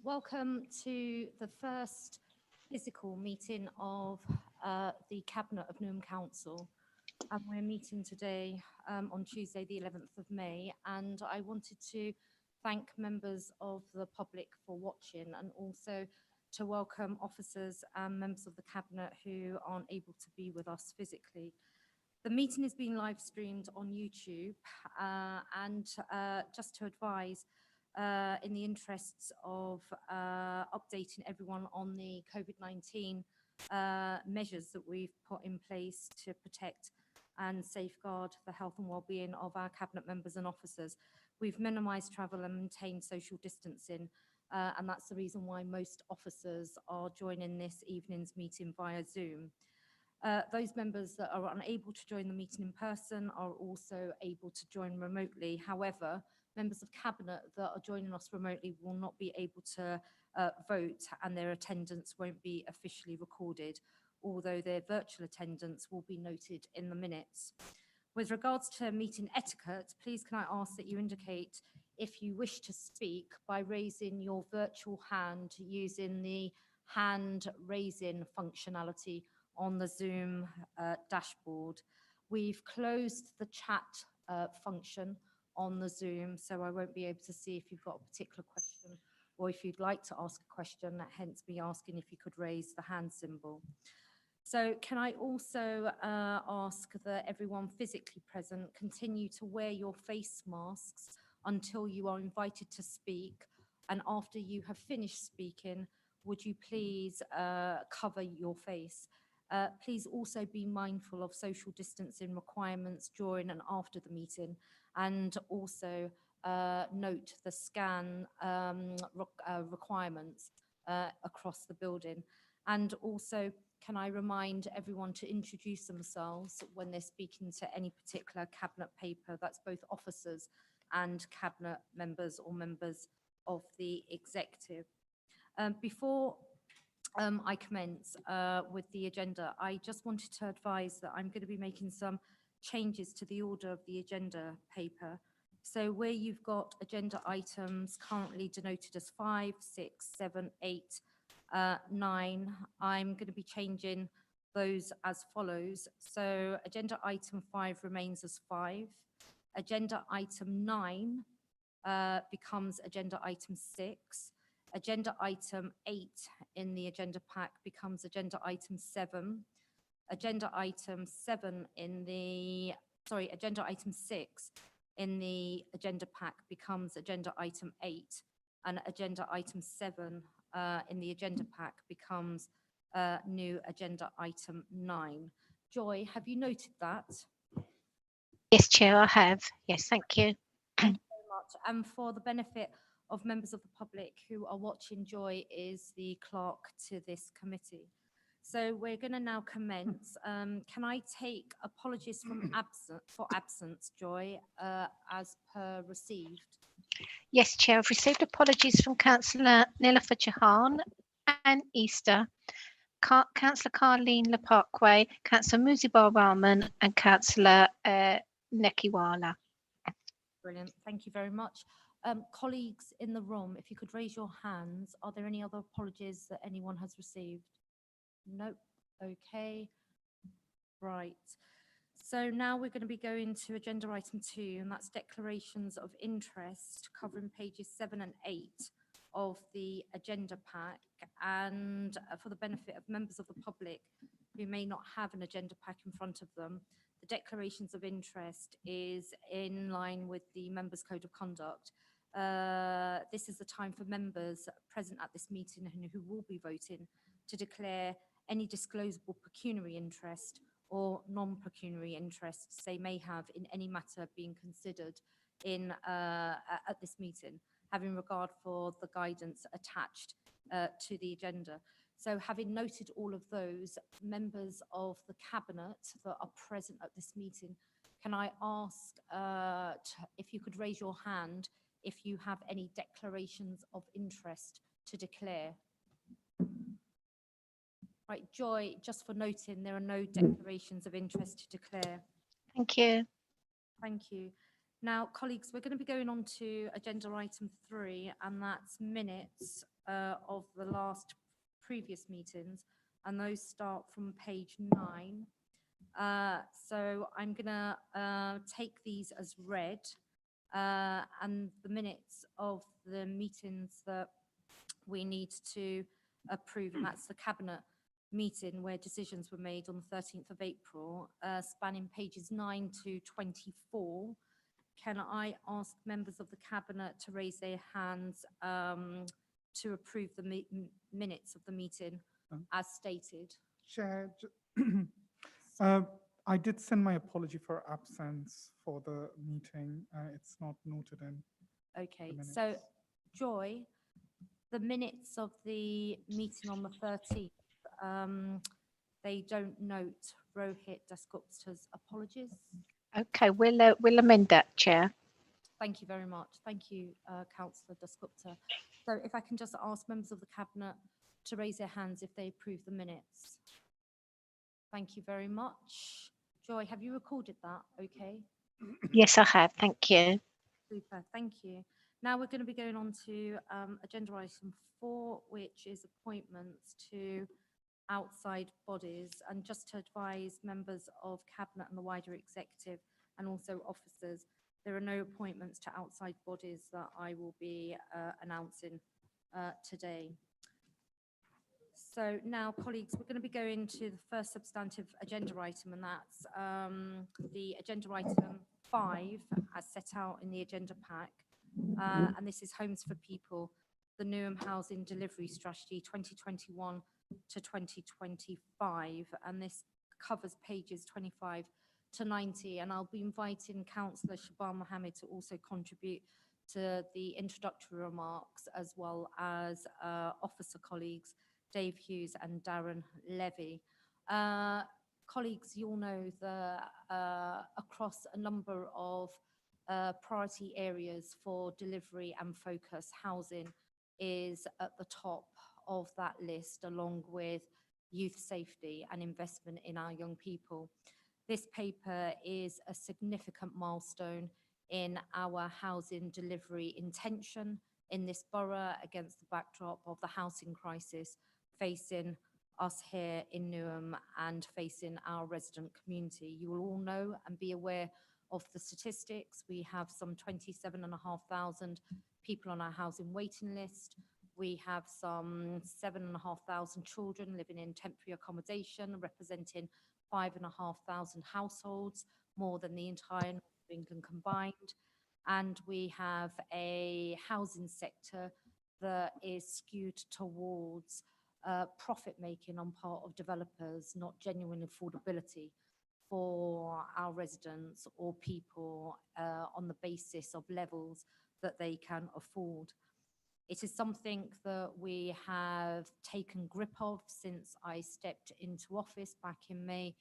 Welcome to the first physical meeting of the Cabinet of Newham Council. And we're meeting today on Tuesday, the 11th of May. And I wanted to thank members of the public for watching and also to welcome officers and members of the Cabinet who aren't able to be with us physically. The meeting is being live streamed on YouTube and just to advise, in the interests of updating everyone on the COVID-19 measures that we've put in place to protect and safeguard the health and well-being of our Cabinet members and officers. We've minimised travel and maintained social distancing, and that's the reason why most officers are joining this evening's meeting via Zoom. Those members that are unable to join the meeting in person are also able to join remotely. However, members of Cabinet that are joining us remotely will not be able to vote, and their attendance won't be officially recorded, although their virtual attendance will be noted in the minutes. With regards to meeting etiquette, please can I ask that you indicate if you wish to speak by raising your virtual hand using the hand raising functionality on the Zoom dashboard. We've closed the chat function on the Zoom, so I won't be able to see if you've got a particular question or if you'd like to ask a question, hence me asking if you could raise the hand symbol. So can I also ask that everyone physically present continue to wear your face masks until you are invited to speak, and after you have finished speaking, would you please cover your face? Please also be mindful of social distancing requirements during and after the meeting, and also note the scan requirements across the building. And also, can I remind everyone to introduce themselves when they're speaking to any particular Cabinet paper, that's both officers and Cabinet members or members of the executive. Before I commence with the agenda, I just wanted to advise that I'm going to be making some changes to the order of the agenda paper. So where you've got agenda items currently denoted as 5, 6, 7, 8, 9, I'm going to be changing those as follows. So agenda item 5 remains as 5. Agenda item 9 becomes agenda item 6. Agenda item 8 in the agenda pack becomes agenda item 7. Agenda item 7 in the, agenda item 6 in the agenda pack becomes agenda item 8. And agenda item 7 in the agenda pack becomes new agenda item 9. Joy, have you noted that? Yes, Chair, I have. Yes, thank you. Thank you very much. And for the benefit of members of the public who are watching, Joy is the clerk to this committee. So we're going to now commence. Can I take apologies for absence, Joy, as per received? Yes, Chair, I've received apologies from Councillor Nilofer Jahan and Easter, Councillor Carleen Leparkway, Councillor Muzibar Rahman and Councillor Nekiwala. Brilliant, thank you very much. Colleagues in the room, if you could raise your hands, are there any other apologies that anyone has received? Nope, okay, right. So now we're going to be going to agenda item 2, and that's declarations of interest covering pages 7 and 8 of the agenda pack. And for the benefit of members of the public who may not have an agenda pack in front of them, the declarations of interest is in line with the Members' Code of Conduct. This is the time for members present at this meeting and who will be voting to declare any disclosable pecuniary interest or non-pecuniary interests they may have in any matter being considered in at this meeting, having regard for the guidance attached to the agenda. So having noted all of those, members of the Cabinet that are present at this meeting, can I ask if you could raise your hand if you have any declarations of interest to declare? Right, Joy, just for noting, there are no declarations of interest to declare. Thank you. Thank you. Now, colleagues, we're going to be going on to agenda item 3, and that's minutes of the last previous meetings, and those start from page 9. So I'm going to take these as read, and the minutes of the meetings that we need to approve, and that's the cabinet meeting where decisions were made on the 13th of April, spanning pages 9 to 24. Can I ask members of the cabinet to raise their hands to approve the minutes of the meeting as stated? Chair, I did send my apology for absence for the meeting. It's not noted in. Okay, the so minutes. Joy, the minutes of the meeting on the 13th, they don't note Rohit Dasgupta's apologies. Okay, we'll amend that, Chair. Thank you very much. Thank you, Councillor Dasgupta. So if I can just ask members of the cabinet to raise their hands if they approve the minutes. Thank you very much. Joy, have you recorded that? Okay. Yes, I have. Thank you. Super, thank you. Now we're going to be going on to agenda item 4, which is appointments to outside bodies. And just to advise members of Cabinet and the wider executive and also officers, there are no appointments to outside bodies that I will be announcing today. So now, colleagues, we're going to be going to the first substantive agenda item, and that's the agenda item 5 as set out in the agenda pack. And this is Homes for People, the Newham Housing Delivery Strategy 2021 to 2025. And this covers pages 25 to 90. And I'll be inviting Councillor Shaban Mohammed to also contribute to the introductory remarks, as well as officer colleagues Dave Hughes and Darren Levy. Colleagues, you'll know that across a number of priority areas for delivery and focus, housing is at the top of that list, along with youth safety and investment in our young people. This paper is a significant milestone in our housing delivery intention in this borough against the backdrop of the housing crisis facing us here in Newham and facing our resident community. You will all know and be aware of the statistics. We have some 27,500 people on our housing waiting list. We have some 7,500 children living in temporary accommodation, representing 5,500 households, more than the entire North of England combined. And we have a housing sector that is skewed towards profit making on part of developers, not genuine affordability for our residents or people on the basis of levels that they can afford. It is something that we have taken grip of since I stepped into office back in May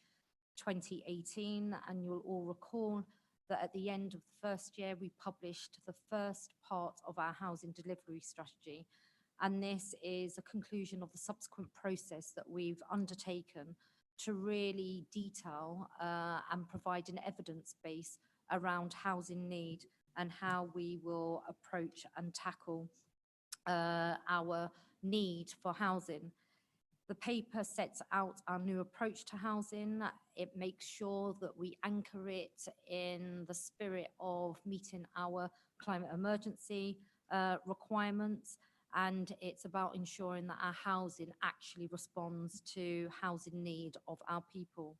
2018, and you'll all recall that at the end of the first year we published the first part of our housing delivery strategy. And this is a conclusion of the subsequent process that we've undertaken to really detail and provide an evidence base around housing need and how we will approach and tackle our need for housing. The paper sets out our new approach to housing. It makes sure that we anchor it in the spirit of meeting our climate emergency requirements. And it's about ensuring that our housing actually responds to housing need of our people.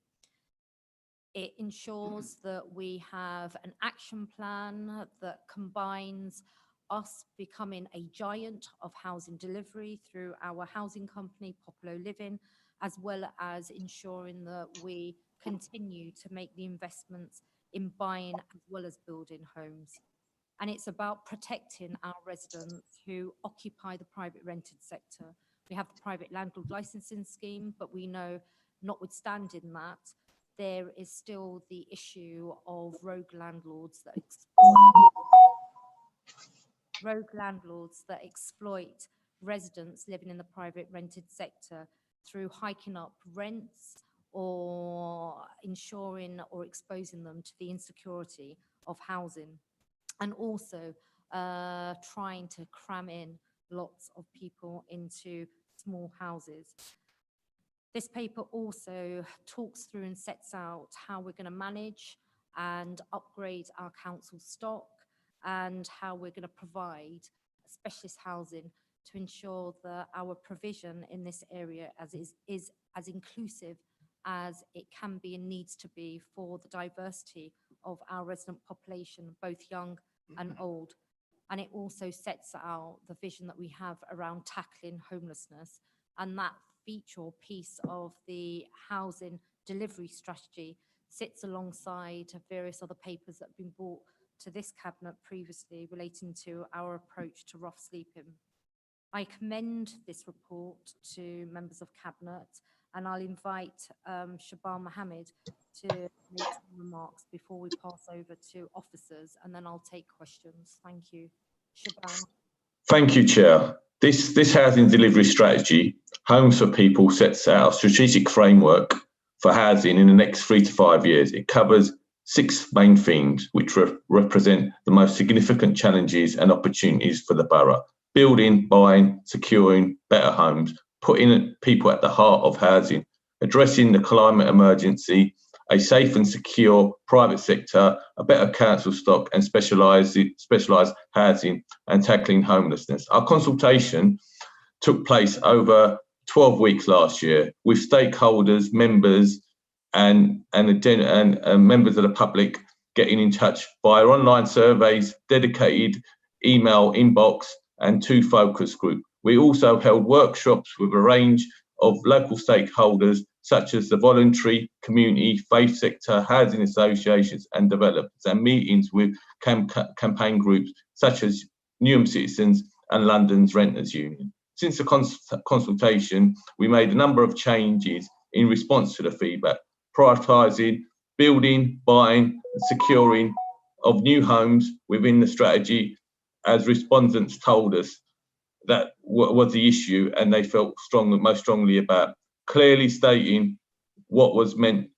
It ensures that we have an action plan that combines us becoming a giant of housing delivery through our housing company, Popular Living, as well as ensuring that we continue to make the investments in buying as well as building homes. And it's about protecting our residents who occupy the private rented sector. We have the private landlord licensing scheme, but we know, notwithstanding that, there is still the issue of rogue landlords that exploit residents living in the private rented sector through hiking up rents or ensuring or exposing them to the insecurity of housing. and also trying to cram in lots of people into small houses. This paper also talks through and sets out how we're going to manage and upgrade our council stock, and how we're going to provide specialist housing to ensure that our provision in this area is as inclusive as it can be and needs to be for the diversity of our resident population, both young and old. And it also sets out the vision that we have around tackling homelessness, and that feature or piece of the housing delivery strategy sits alongside various other papers that have been brought to this cabinet previously relating to our approach to rough sleeping. I commend this report to members of cabinet, and I'll invite Shaban Mohammed to make some remarks before we pass over to officers, and then I'll take questions. Thank you. Shaban. Thank you, Chair. This housing delivery strategy, Homes for People, sets out a strategic framework for housing in the next 3 to 5 years. It covers 6 main themes, which represent the most significant challenges and opportunities for the borough: building, buying, securing better homes, putting people at the heart of housing, addressing the climate emergency, a safe and secure private sector, a better council stock, and specialised housing, and tackling homelessness. Our consultation took place over 12 weeks last year with stakeholders, members, and members of the public getting in touch via online surveys, dedicated email inbox, and 2 focus groups. We also held workshops with a range of local stakeholders, such as the voluntary, community, faith sector, housing associations and developers, and meetings with campaign groups such as Newham Citizens and London's Renters Union. Since the consultation, we made a number of changes in response to the feedback, prioritising building, buying and securing of new homes within the strategy, as respondents told us that was the issue and they felt most strongly about, clearly stating what was meant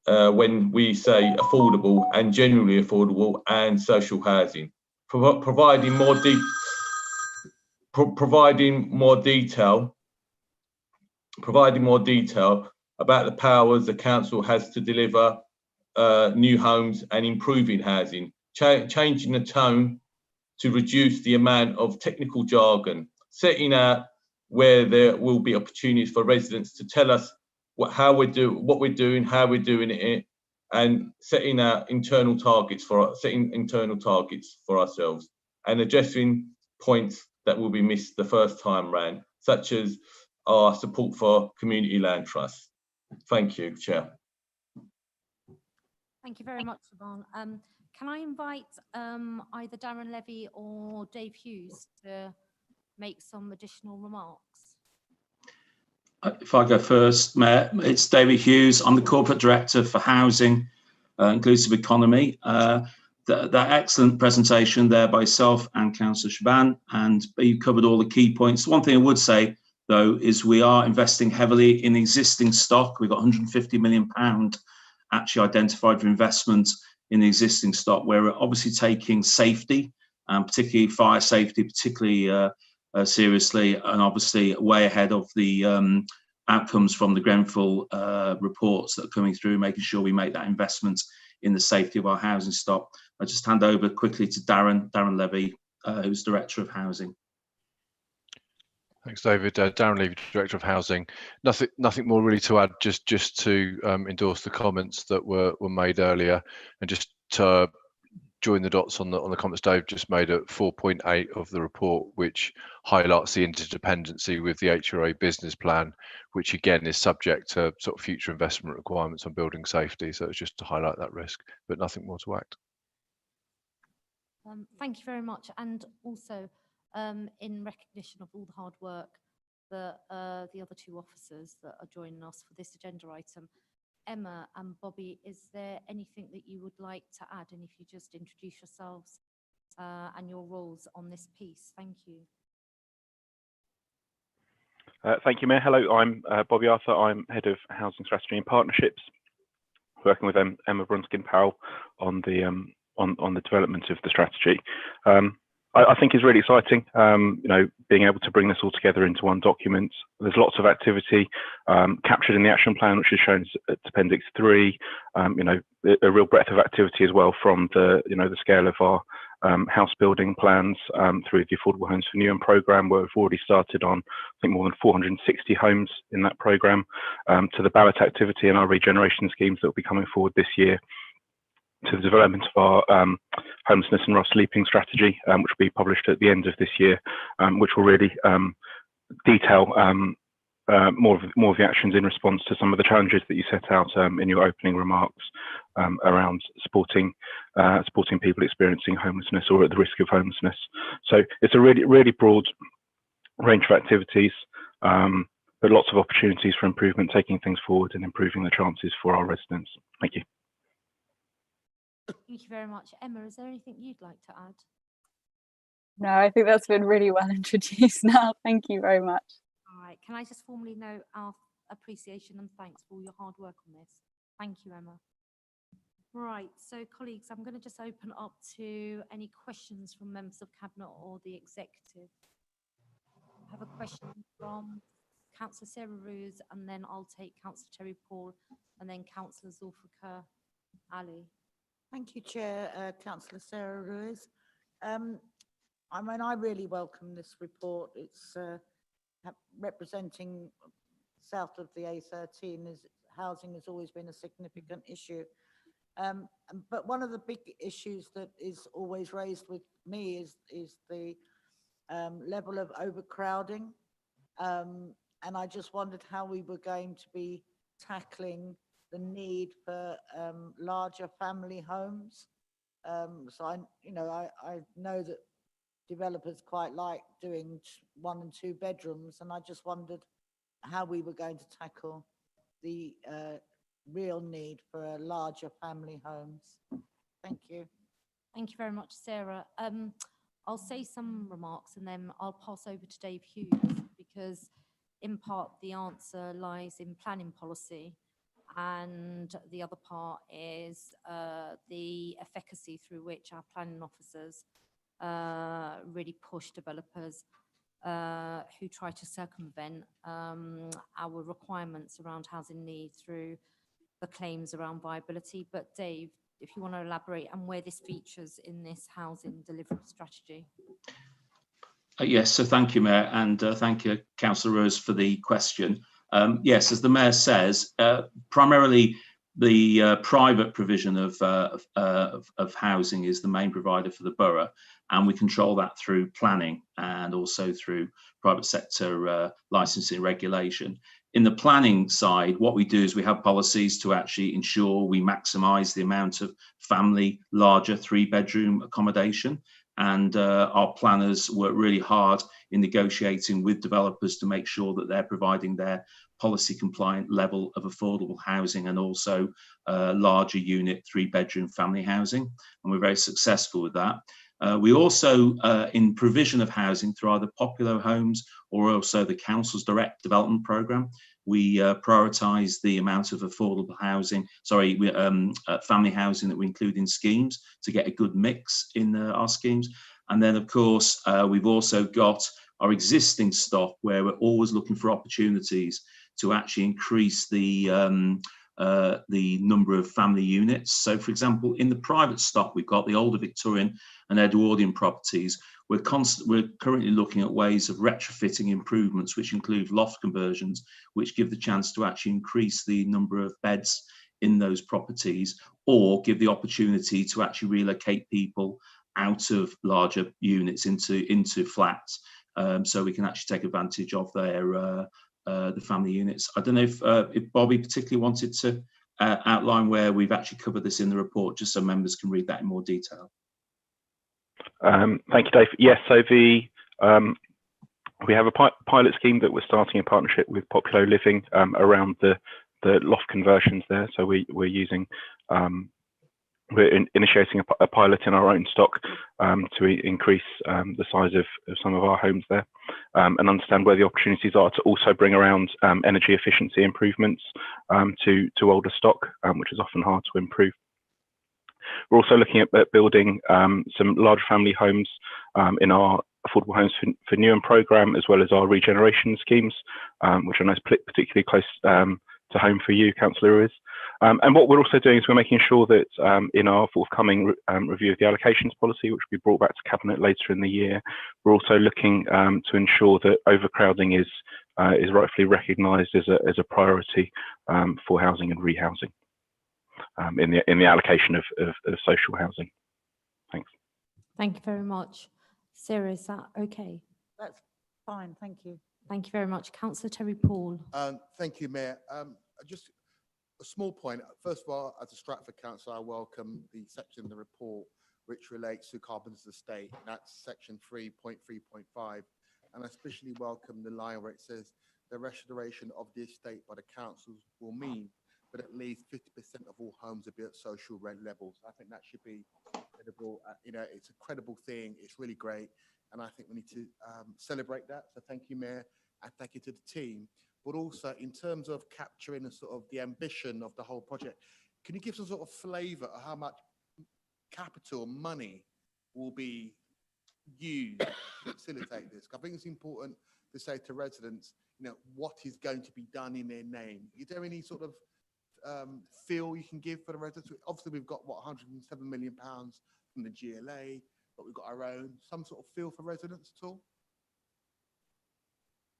when we say affordable and genuinely affordable and social housing, providing more detail about the powers the council has to deliver new homes and improving housing, changing the tone to reduce the amount of technical jargon, setting out where there will be opportunities for residents to tell us what we're doing, how we're doing it, and setting internal targets for ourselves, and addressing points that will be missed the first time round, such as our support for community land trusts. Thank you, Chair. Thank you very much, Siobhan. Can I invite either Darren Levy or Dave Hughes to make some additional remarks? If I go first, Mayor, it's David Hughes. I'm the Corporate Director for Housing, Inclusive Economy. That excellent presentation there by yourself and Councillor Shaban, and you covered all the key points. One thing I would say, though, is we are investing heavily in existing stock. We've got £150 million actually identified for investment in the existing stock. We're obviously taking safety, particularly fire safety, particularly seriously, and obviously way ahead of the outcomes from the Grenfell reports that are coming through, making sure we make that investment in the safety of our housing stock. I'll just hand over quickly to Darren Levy, who's Director of Housing. Thanks, David. Darren Levy, Director of Housing. Nothing more really to add, just to endorse the comments that were made earlier, and just to join the dots on the comments Dave just made at 4.8 of the report, which highlights the interdependency with the HRA business plan, which again is subject to sort of future investment requirements on building safety. So it's just to highlight that risk, but nothing more to act. Thank you very much. And also, in recognition of all the hard work that the other 2 officers that are joining us for this agenda item, Emma and Bobby, is there anything that you would like to add? And if you just introduce yourselves and your roles on this piece. Thank you. Thank you, Mayor. Hello, I'm Bobby Arthur. I'm Head of Housing Strategy and Partnerships, working with Emma Brunskin-Powell on the on the development of the strategy. I think is really exciting. Being able to bring this all together into one document. There's lots of activity captured in the action plan, which is shown at Appendix 3. A real breadth of activity as well from the scale of our house building plans through the Affordable Homes for Newham programme, where we've already started on, I think, more than 460 homes in that programme, to the ballot activity and our regeneration schemes that will be coming forward this year, to the development of our homelessness and rough sleeping strategy, which will be published at the end of this year, which will really detail more of the actions in response to some of the challenges that you set out in your opening remarks around supporting people experiencing homelessness or at the risk of homelessness. So it's a really broad range of activities, but lots of opportunities for improvement, taking things forward and improving the chances for our residents. Thank you. Thank you very much. Emma, is there anything you'd like to add? No, I think that's been really well introduced now. Thank you very much. All right. Can I just formally note our appreciation and thanks for all your hard work on this? Thank you, Emma. Right. So, colleagues, I'm going to just open up to any questions from members of Cabinet or the Executive. I have a question from Councillor Sarah Roos, and then I'll take Councillor Terry Paul, and then Councillor Zulfikar Ali. Thank you, Chair. Councillor Sarah Ruiz. I really welcome this report. It's representing south of the A13. Housing has always been a significant issue. But one of the big issues that is always raised with me is the level of overcrowding. And I just wondered how we were going to be tackling the need for larger family homes. So I know that developers quite like doing 1 and 2 bedrooms, and I just wondered how we were going to tackle the real need for larger family homes. Thank you. Thank you very much, Sarah. I'll say some remarks and then I'll pass over to Dave Hughes, because in part the answer lies in planning policy, and the other part is the efficacy through which our planning officers really push developers who try to circumvent our requirements around housing needs through the claims around viability. But Dave, if you want to elaborate on where this features in this housing delivery strategy. Yes, so thank you, Mayor, and thank you, Councillor Rose, for the question. Yes, as the Mayor says, primarily the private provision of housing is the main provider for the borough, and we control that through planning and also through private sector licensing regulation. In the planning side, what we do is we have policies to actually ensure we maximise the amount of family, larger 3-bedroom accommodation. And our planners work really hard in negotiating with developers to make sure that they're providing their policy compliant level of affordable housing and also larger unit 3-bedroom family housing. And we're very successful with that. We also, in provision of housing through either Popular Homes or also the Council's Direct Development Programme, we prioritise the amount of affordable housing, family housing that we include in schemes to get a good mix in our schemes. And then, of course, we've also got our existing stock where we're always looking for opportunities to actually increase the number of family units. So, for example, in the private stock, we've got the older Victorian and Edwardian properties. We're currently looking at ways of retrofitting improvements, which include loft conversions, which give the chance to actually increase the number of beds in those properties, or give the opportunity to actually relocate people out of larger units into flats, so we can actually take advantage of their the family units. I don't know if Bobby particularly wanted to outline where we've actually covered this in the report, just so members can read that in more detail. Thank you, Dave. Yes, so we have a pilot scheme that we're starting in partnership with Popular Living around the loft conversions there. So we're initiating a pilot in our own stock to increase the size of some of our homes there, and understand where the opportunities are to also bring around energy efficiency improvements to older stock, which is often hard to improve. We're also looking at building some large family homes in our Affordable Homes for Newham programme, as well as our regeneration schemes, which I know is particularly close to home for you, Councillor Ruiz. And what we're also doing is we're making sure that in our forthcoming review of the allocations policy, which will be brought back to Cabinet later in the year, we're also looking to ensure that overcrowding is rightfully recognised as a priority for housing and rehousing in the allocation of social housing. Thanks. Thank you very much. Sarah, is that okay? That's fine, thank you. Thank you very much. Councillor Terry Paul. Thank you, Mayor. Just a small point. First of all, as a Stratford councillor, I welcome the section in the report which relates to Carpenter's estate. That's section 3.3.5. And I especially welcome the line where it says the restoration of the estate by the councils will mean that at least 50% of all homes will be at social rent levels. I think that should be credible. It's a credible thing. It's really great. And I think we need to celebrate that. So thank you, Mayor, and thank you to the team. But also in terms of capturing the ambition of the whole project, can you give some sort of flavour of how much capital money will be used to facilitate this? I think it's important to say to residents, what is going to be done in their name. Is there any sort of feel you can give for the residents? Obviously, we've got, what, £107 million from the GLA, but we've got our own. Some sort of feel for residents at all?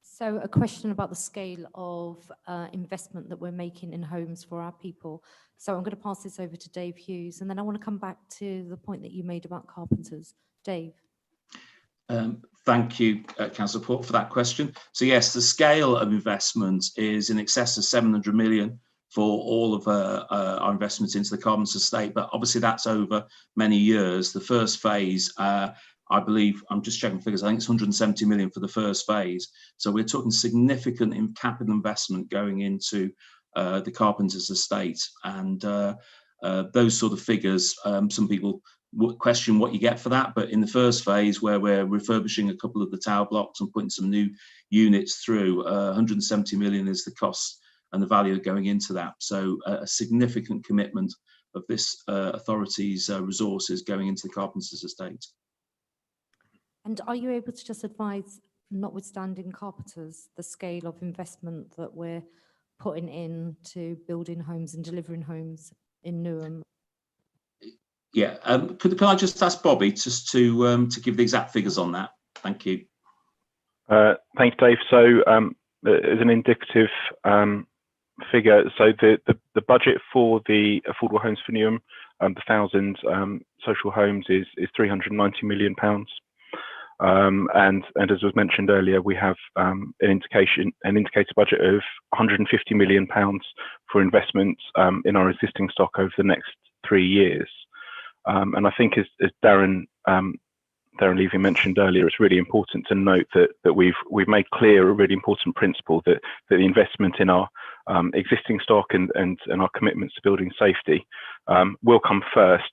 So a question about the scale of investment that we're making in homes for our people. So I'm going to pass this over to Dave Hughes, and then I want to come back to the point that you made about carpenters. Dave. Thank you, Councillor Port, for that question. So yes, the scale of investment is in excess of 700 million for all of our investments into the Carpenters estate, but obviously that's over many years. The first phase, I believe, I'm just checking figures, I think it's 170 million for the first phase. So we're talking significant capital investment going into the Carpenters estate. And those sort of figures, some people would question what you get for that, but in the first phase where we're refurbishing a couple of the tower blocks and putting some new units through, 170 million is the cost and the value going into that. So a significant commitment of this authority's resources going into the Carpenters estate. And are you able to just advise, notwithstanding carpenters, the scale of investment that we're putting into building homes and delivering homes in Newham? Yeah, could I just ask Bobby just to give the exact figures on that? Thank you. Thanks, Dave. So as an indicative figure, so the budget for the Affordable Homes for Newham, the 1,000 social homes is £390 million. And as was mentioned earlier, we have an indicated budget of £150 million for investment in our existing stock over the next 3 years. And I think as Darren Levy mentioned earlier, it's really important to note that we've made clear a really important principle that the investment in our existing stock and our commitments to building safety will come first,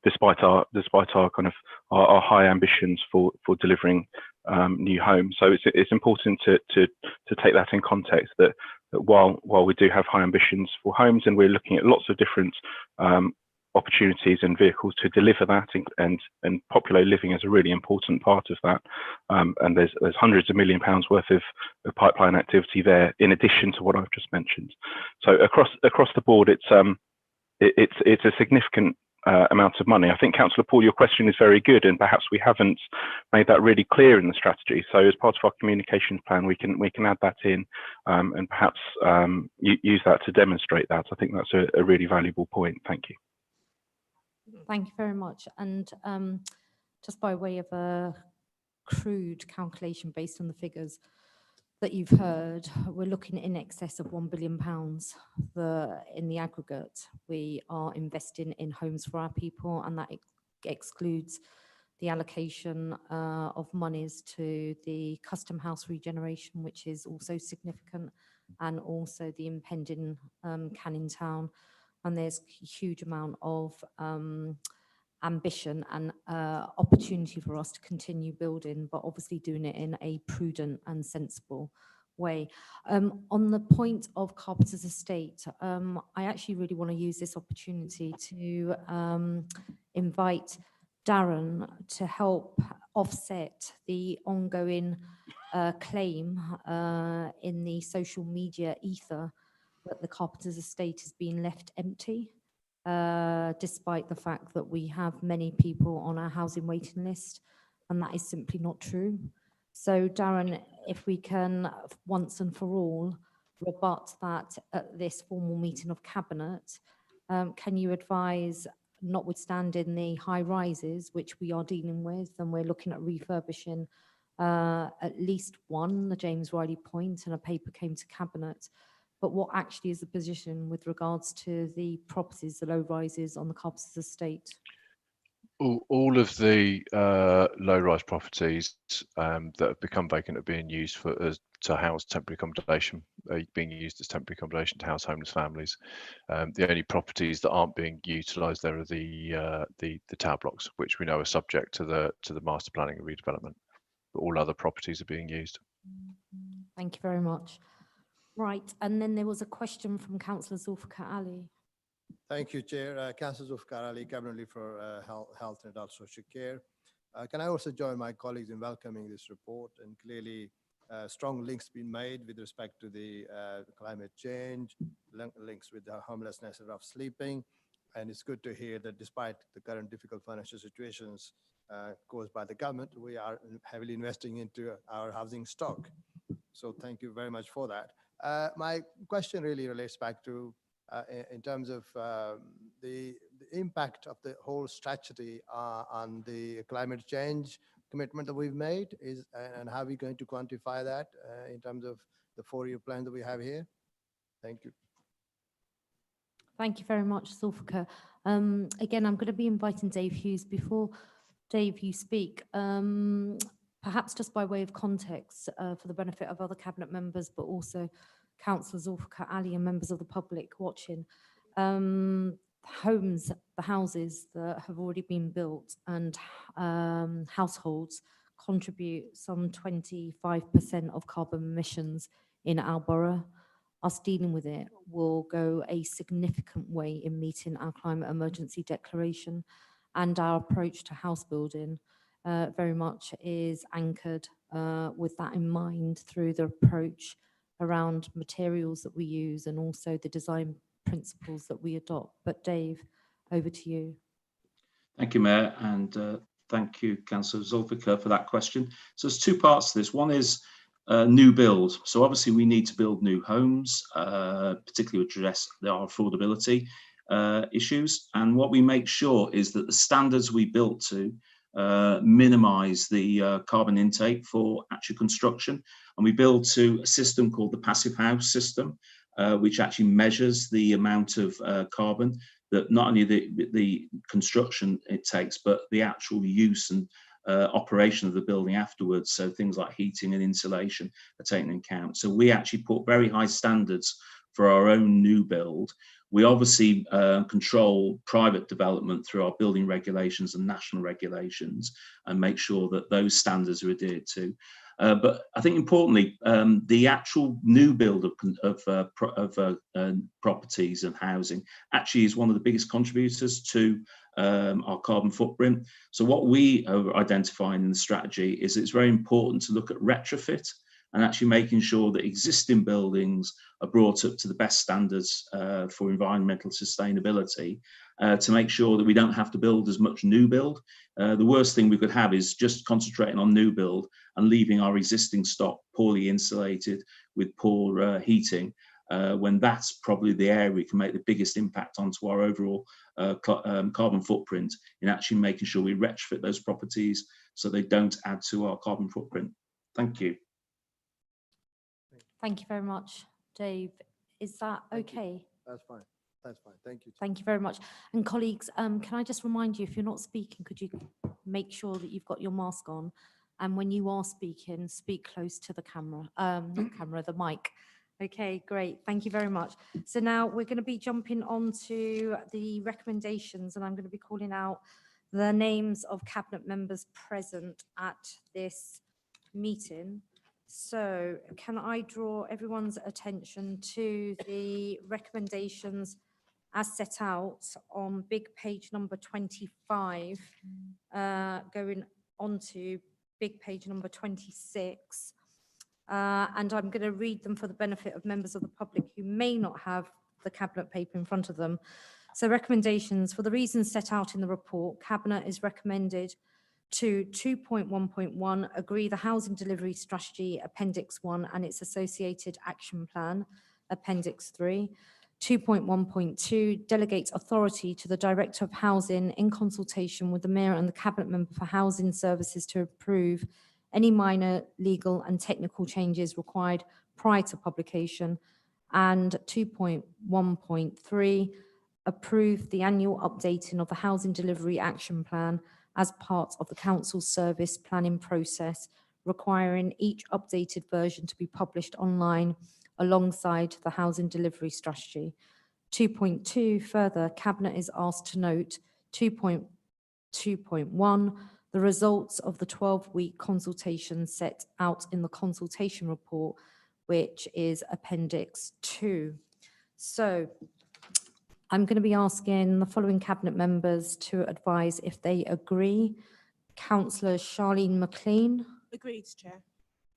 despite our kind of our high ambitions for delivering new homes. So it's important to take that in context that while we do have high ambitions for homes, and we're looking at lots of different opportunities and vehicles to deliver that, and popular living is a really important part of that. And there's hundreds of £1 million worth of pipeline activity there, in addition to what I've just mentioned. So across the board, it's a significant amount of money. I think, Councillor Paul, your question is very good, and perhaps we haven't made that really clear in the strategy. So as part of our communications plan, we can add that in, and perhaps use that to demonstrate that. I think that's a really valuable point. Thank you. Thank you very much. And just by way of a crude calculation based on the figures that you've heard, we're looking in excess of £1 billion in the aggregate. We are investing in homes for our people, and that excludes the allocation of monies to the Custom House regeneration, which is also significant, and also the impending Canning Town. And there's a huge amount of ambition and opportunity for us to continue building, but obviously doing it in a prudent and sensible way. On the point of Carpenter's Estate, I actually really want to use this opportunity to invite Darren to help offset the ongoing claim in the social media ether that the Carpenter's Estate is being left empty, despite the fact that we have many people on our housing waiting list, and that is simply not true. So Darren, if we can once and for all rebut that at this formal meeting of Cabinet, can you advise, notwithstanding the high rises which we are dealing with, and we're looking at refurbishing at least one, the James Riley Point, and a paper came to Cabinet, but what actually is the position with regards to the properties, the low rises on the Carpenter's Estate? All of the low-rise properties that have become vacant are being used to house temporary accommodation, being used as temporary accommodation to house homeless families. The only properties that aren't being utilised there are the tower blocks, which we know are subject to the master planning and redevelopment. But all other properties are being used. Thank you very much. Right, and then there was a question from Councillor Zulfikar Ali. Thank you, Chair. Councillor Zulfikar Ali, Cabinet Lead for Health and Adult Social Care. Can I also join my colleagues in welcoming this report? And clearly, strong links been made with respect to the climate change, links with the homelessness and rough sleeping. And it's good to hear that despite the current difficult financial situations caused by the government, we are heavily investing into our housing stock. So thank you very much for that. My question really relates back to in terms of the impact of the whole strategy on the climate change commitment that we've made, and how are we going to quantify that in terms of the 4-year plan that we have here? Thank you. Thank you very much, Zulfikar. Again, I'm going to be inviting Dave Hughes. Before, Dave, you speak, perhaps just by way of context for the benefit of other Cabinet members, but also Councillor Zulfikar Ali and members of the public watching, homes, the houses that have already been built and households contribute some 25% of carbon emissions in our borough. Us dealing with it will go a significant way in meeting our climate emergency declaration, and our approach to house building very much is anchored with that in mind through the approach around materials that we use and also the design principles that we adopt. But Dave, over to you. Thank you, Mayor, and thank you, Councillor Zulfikar, for that question. So there's two parts to this. One is new build. So obviously we need to build new homes, particularly to address our affordability issues. And what we make sure is that the standards we built to minimise the carbon intake for actual construction. And we build to a system called the passive house system, which actually measures the amount of carbon that not only the construction it takes, but the actual use and operation of the building afterwards. So things like heating and insulation are taken into account. So we actually put very high standards for our own new build. We obviously control private development through our building regulations and national regulations and make sure that those standards are adhered to. But I think importantly, the actual new build of properties and housing actually is one of the biggest contributors to our carbon footprint. So what we are identifying in the strategy is it's very important to look at retrofit and actually making sure that existing buildings are brought up to the best standards for environmental sustainability, to make sure that we don't have to build as much new build. The worst thing we could have is just concentrating on new build and leaving our existing stock poorly insulated with poor heating, when that's probably the area we can make the biggest impact onto our overall carbon footprint, in actually making sure we retrofit those properties so they don't add to our carbon footprint. Thank you. Thank you very much, Dave. Is that okay? That's fine. That's fine. Thank you. Thank you very much. And colleagues, can I just remind you, if you're not speaking, could you make sure that you've got your mask on? And when you are speaking, speak close to the camera, not camera, the mic. Okay, great. Thank you very much. So now we're going to be jumping on to the recommendations, and I'm going to be calling out the names of Cabinet members present at this meeting. So can I draw everyone's attention to the recommendations as set out on big page number 25, going on to big page number 26. And I'm going to read them for the benefit of members of the public who may not have the Cabinet paper in front of them. So recommendations: for the reasons set out in the report, Cabinet is recommended to 2.1.1, agree the Housing Delivery Strategy Appendix 1 and its associated action plan, Appendix 3. 2.1.2, delegate authority to the Director of Housing in consultation with the Mayor and the Cabinet Member for Housing Services to approve any minor legal and technical changes required prior to publication. And 2.1.3, approve the annual updating of the Housing Delivery Action Plan as part of the Council's service planning process, requiring each updated version to be published online alongside the Housing Delivery Strategy. 2.2, further, Cabinet is asked to note 2.2.1, the results of the 12-week consultation set out in the consultation report, which is Appendix 2. So I'm going to be asking the following Cabinet members to advise if they agree. Councillor Charlene McLean. Agreed, Chair.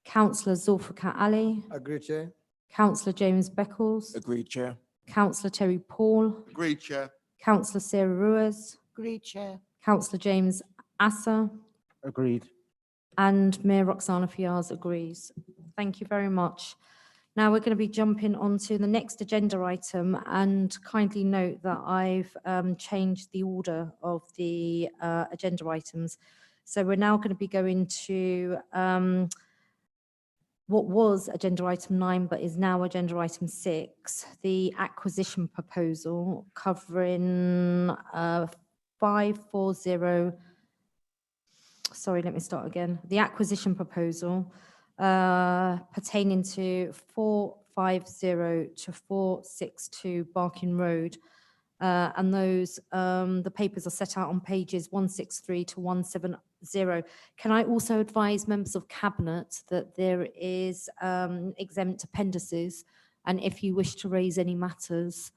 Councillor Zulfikar Ali. Agreed, Chair. Councillor James Beckles. Agreed, Chair. Councillor Terry Paul. Agreed, Chair. Councillor Sarah Ruiz. Agreed, Chair. Councillor James Assa. Agreed. And Mayor Roxana Fiaz agrees. Thank you very much. Now we're going to be jumping on to the next agenda item, and kindly note that I've changed the order of the agenda items. So we're now going to be going to what was agenda item 9 but is now agenda item 6, the acquisition proposal covering 540. Sorry, let me start again. The acquisition proposal pertaining to 450 to 462 Barking Road. And those, the papers are set out on pages 163 to 170. Can I also advise members of Cabinet that there is exempt appendices, and if you wish to raise any matters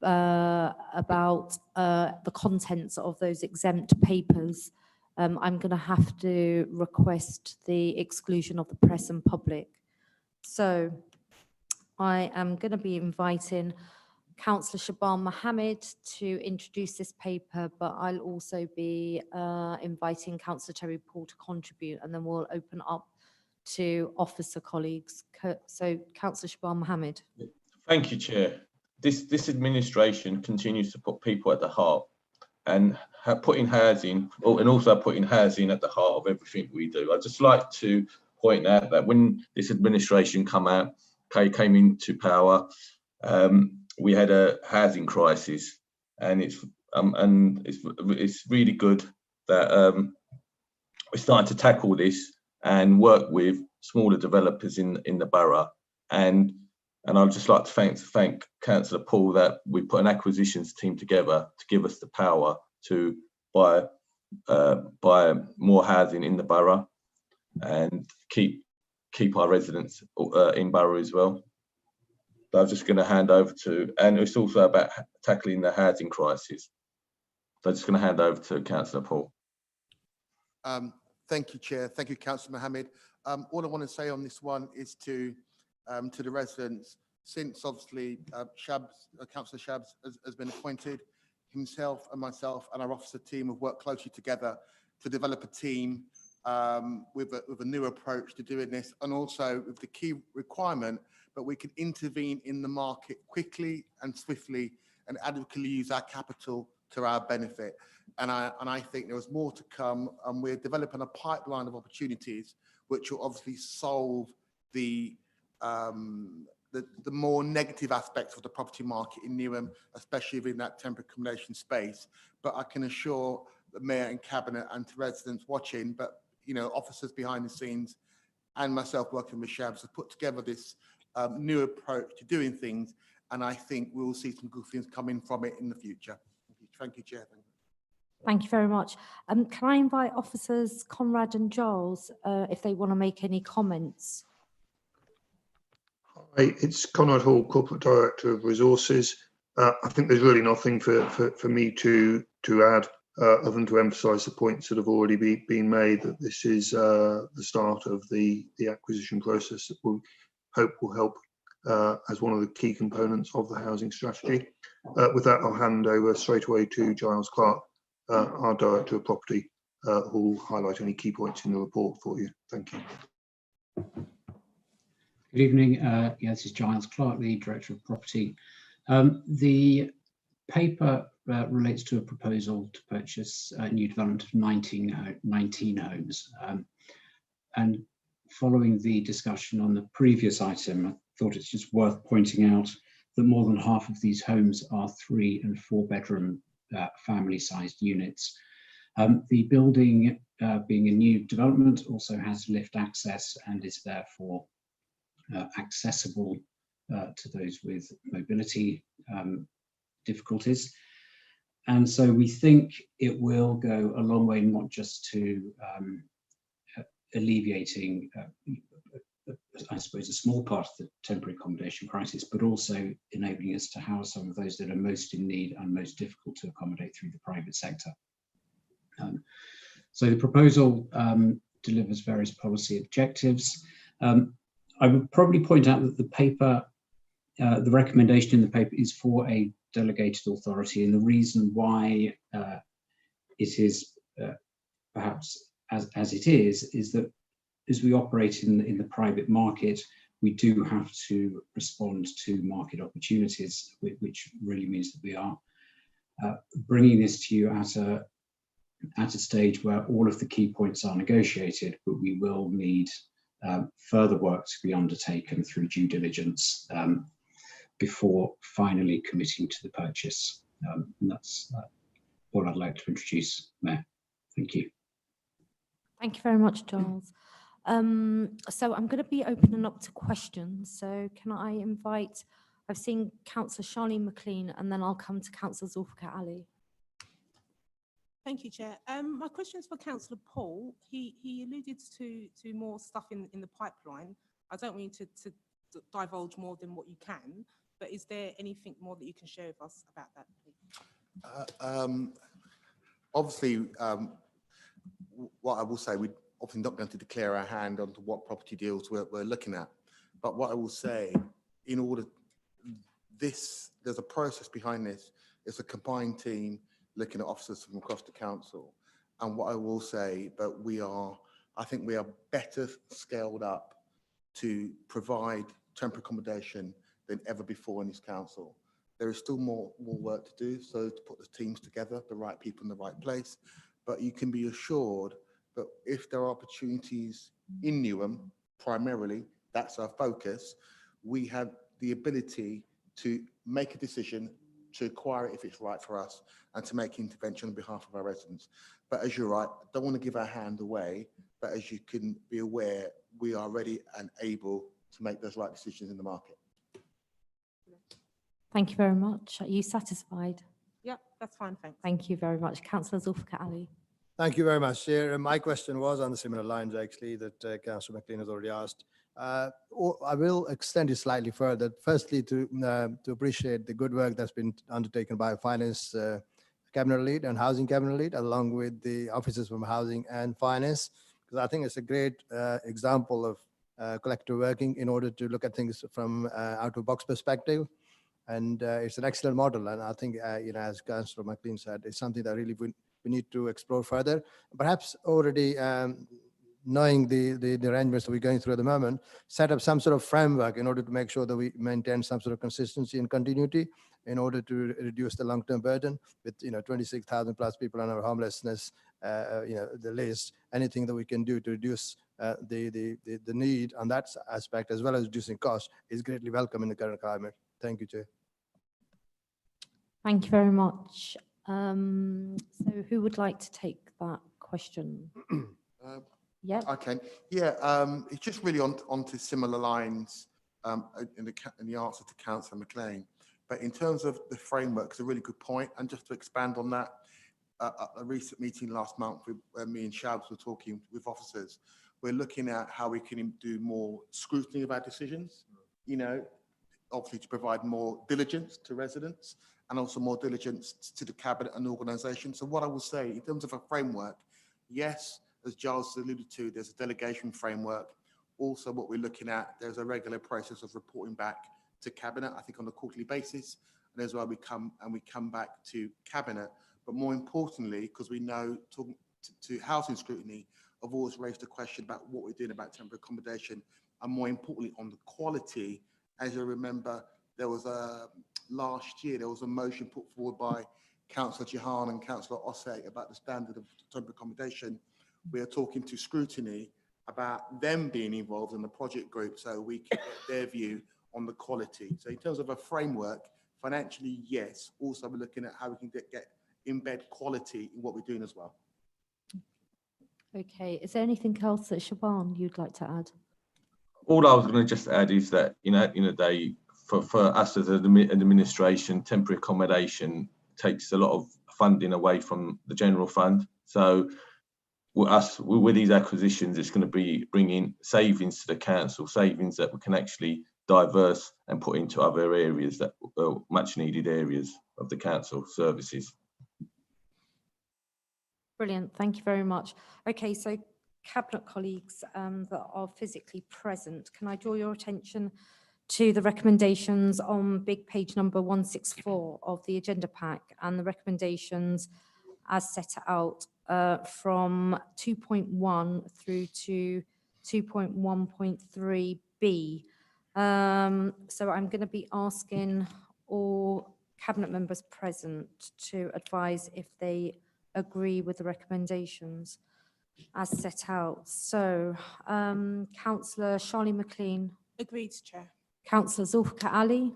about the contents of those exempt papers, I'm going to have to request the exclusion of the press and public. So I am going to be inviting Councillor Shaban Mohammed to introduce this paper, but I'll also be inviting Councillor Terry Paul to contribute, and then we'll open up to officer colleagues. So Councillor Shaban Mohammed. Thank you, Chair. This administration continues to put people at the heart, and putting housing, and also putting housing at the heart of everything we do. I'd just like to point out that when this administration came into power, we had a housing crisis, and it's really good that we're starting to tackle this and work with smaller developers in the borough. And I'd just like to thank Councillor Paul that we put an acquisitions team together to give us the power to buy more housing in the borough and keep our residents in borough as well. But I'm just going to hand over to, and it's also about tackling the housing crisis. So I'm just going to hand over to Councillor Paul. Thank you, Chair. Thank you, Councillor Mohammed. All I want to say on this one is to the residents, since obviously Councillor Shabs has been appointed, himself and myself and our officer team have worked closely together to develop a team with a new approach to doing this, and also with the key requirement that we can intervene in the market quickly and swiftly and adequately use our capital to our benefit. And I think there is more to come, and we're developing a pipeline of opportunities which will obviously solve the more negative aspects of the property market in Newham, especially within that temporary accommodation space. But I can assure the Mayor and Cabinet and to residents watching, but officers behind the scenes and myself working with Shabs have put together this new approach to doing things, and I think we will see some good things coming from it in the future. Thank you, Chair. Thank you very much. Can I invite officers Conrad and Giles if they want to make any comments Hi, it's Conrad Hall, Corporate Director of Resources. I think there's really nothing for me to add other than to emphasise the points that have already been made, that this is the start of the acquisition process that we hope will help as one of the key components of the housing strategy. With that, I'll hand over straight away to Giles Clark, our Director of Property, who will highlight any key points in the report for you. Thank you. Good evening. Yeah, this is Giles Clark, the Director of Property. The paper relates to a proposal to purchase a new development of 19 homes. And following the discussion on the previous item, I thought it's just worth pointing out that more than half of these homes are 3 and 4 bedroom family-sized units. The building, being a new development, also has lift access and is therefore accessible to those with mobility difficulties. And so we think it will go a long way, not just to alleviating, I suppose, a small part of the temporary accommodation crisis, but also enabling us to house some of those that are most in need and most difficult to accommodate through the private sector. So the proposal delivers various policy objectives. I would probably point out that the paper, the recommendation in the paper is for a delegated authority, and the reason why it is perhaps as it is that as we operate in the private market, we do have to respond to market opportunities, which really means that we are bringing this to you at a stage where all of the key points are negotiated, but we will need further work to be undertaken through due diligence before finally committing to the purchase. And that's what I'd like to introduce, Mayor. Thank you. Thank you very much, Giles. So I'm going to be opening up to questions. So can I invite, I've seen Councillor Charlene McLean, and then I'll come to Councillor Zulfikar Ali. Thank you, Chair. My question is for Councillor Paul. He alluded to more stuff in the pipeline. I don't want you to divulge more than what you can, but is there anything more that you can share with us about that, please? Obviously, what I will say, we're obviously not going to declare our hand onto what property deals we're looking at. But what I will say, in order, there's a process behind this. It's a combined team looking at officers from across the council. And what I will say, but I think we are better scaled up to provide temporary accommodation than ever before in this council. There is still more work to do, so to put the teams together, the right people in the right place. But you can be assured that if there are opportunities in Newham, primarily, that's our focus, we have the ability to make a decision to acquire it if it's right for us and to make intervention on behalf of our residents. But as you're right, I don't want to give our hand away, but as you can be aware, we are ready and able to make those right decisions in the market. Thank you very much. Are you satisfied? Yeah, that's fine, thanks. Thank you very much. Councillor Zulfikar Ali. Thank you very much, Chair. My question was on the similar lines, actually, that Councillor McLean has already asked. I will extend it slightly further. Firstly, to appreciate the good work that's been undertaken by Finance Cabinet Lead and Housing Cabinet Lead, along with the officers from Housing and Finance, because I think it's a great example of collective working in order to look at things from out-of-box perspective. And it's an excellent model. And I think, as Councillor McLean said, it's something that really we need to explore further. Perhaps already knowing the arrangements that we're going through at the moment, set up some sort of framework in order to make sure that we maintain some sort of consistency and continuity in order to reduce the long-term burden with 26,000 plus people on our homelessness, the list. Anything that we can do to reduce the need on that aspect, as well as reducing costs, is greatly welcome in the current climate. Thank you, Chair. Thank you very much. So who would like to take that question? Yeah. Okay. Yeah. It's just really onto similar lines in the answer to Councillor McLean. But in terms of the framework, it's a really good point. And just to expand on that, a recent meeting last month where me and Shabs were talking with officers, we're looking at how we can do more scrutiny of our decisions you know, obviously to provide more diligence to residents and also more diligence to the cabinet and organisation. So what I will say in terms of a framework, yes, as Giles alluded to, there's a delegation framework. Also what we're looking at, there's a regular process of reporting back to cabinet, I think on a quarterly basis. And as well, we come back to cabinet. But more importantly, because we know talking to housing scrutiny, I've always raised the question about what we're doing about temporary accommodation, and more importantly on the quality. As you remember, there was last year there was a motion put forward by Councillor Jehan and Councillor Osei about the standard of temporary accommodation. We are talking to scrutiny about them being involved in the project group so we can get their view on the quality. So in terms of a framework, financially, yes. Also, we're looking at how we can embed quality in what we're doing as well. Okay, is there anything else that Siobhan you'd like to add? All I was going to just add is that, for us as an administration, temporary accommodation takes a lot of funding away from the general fund. So with these acquisitions, it's going to be bringing savings to the council, savings that we can actually diverse and put into other areas that are much needed areas of the council services. Brilliant, thank you very much. Okay, so cabinet colleagues that are physically present, can I draw your attention to the recommendations on big page number 164 of the agenda pack and the recommendations as set out from 2.1 through to 2.1.3b. So I'm going to be asking all cabinet members present to advise if they agree with the recommendations as set out. So Councillor Charlie McLean. Agreed, Chair. Councillor Zulfikar Ali.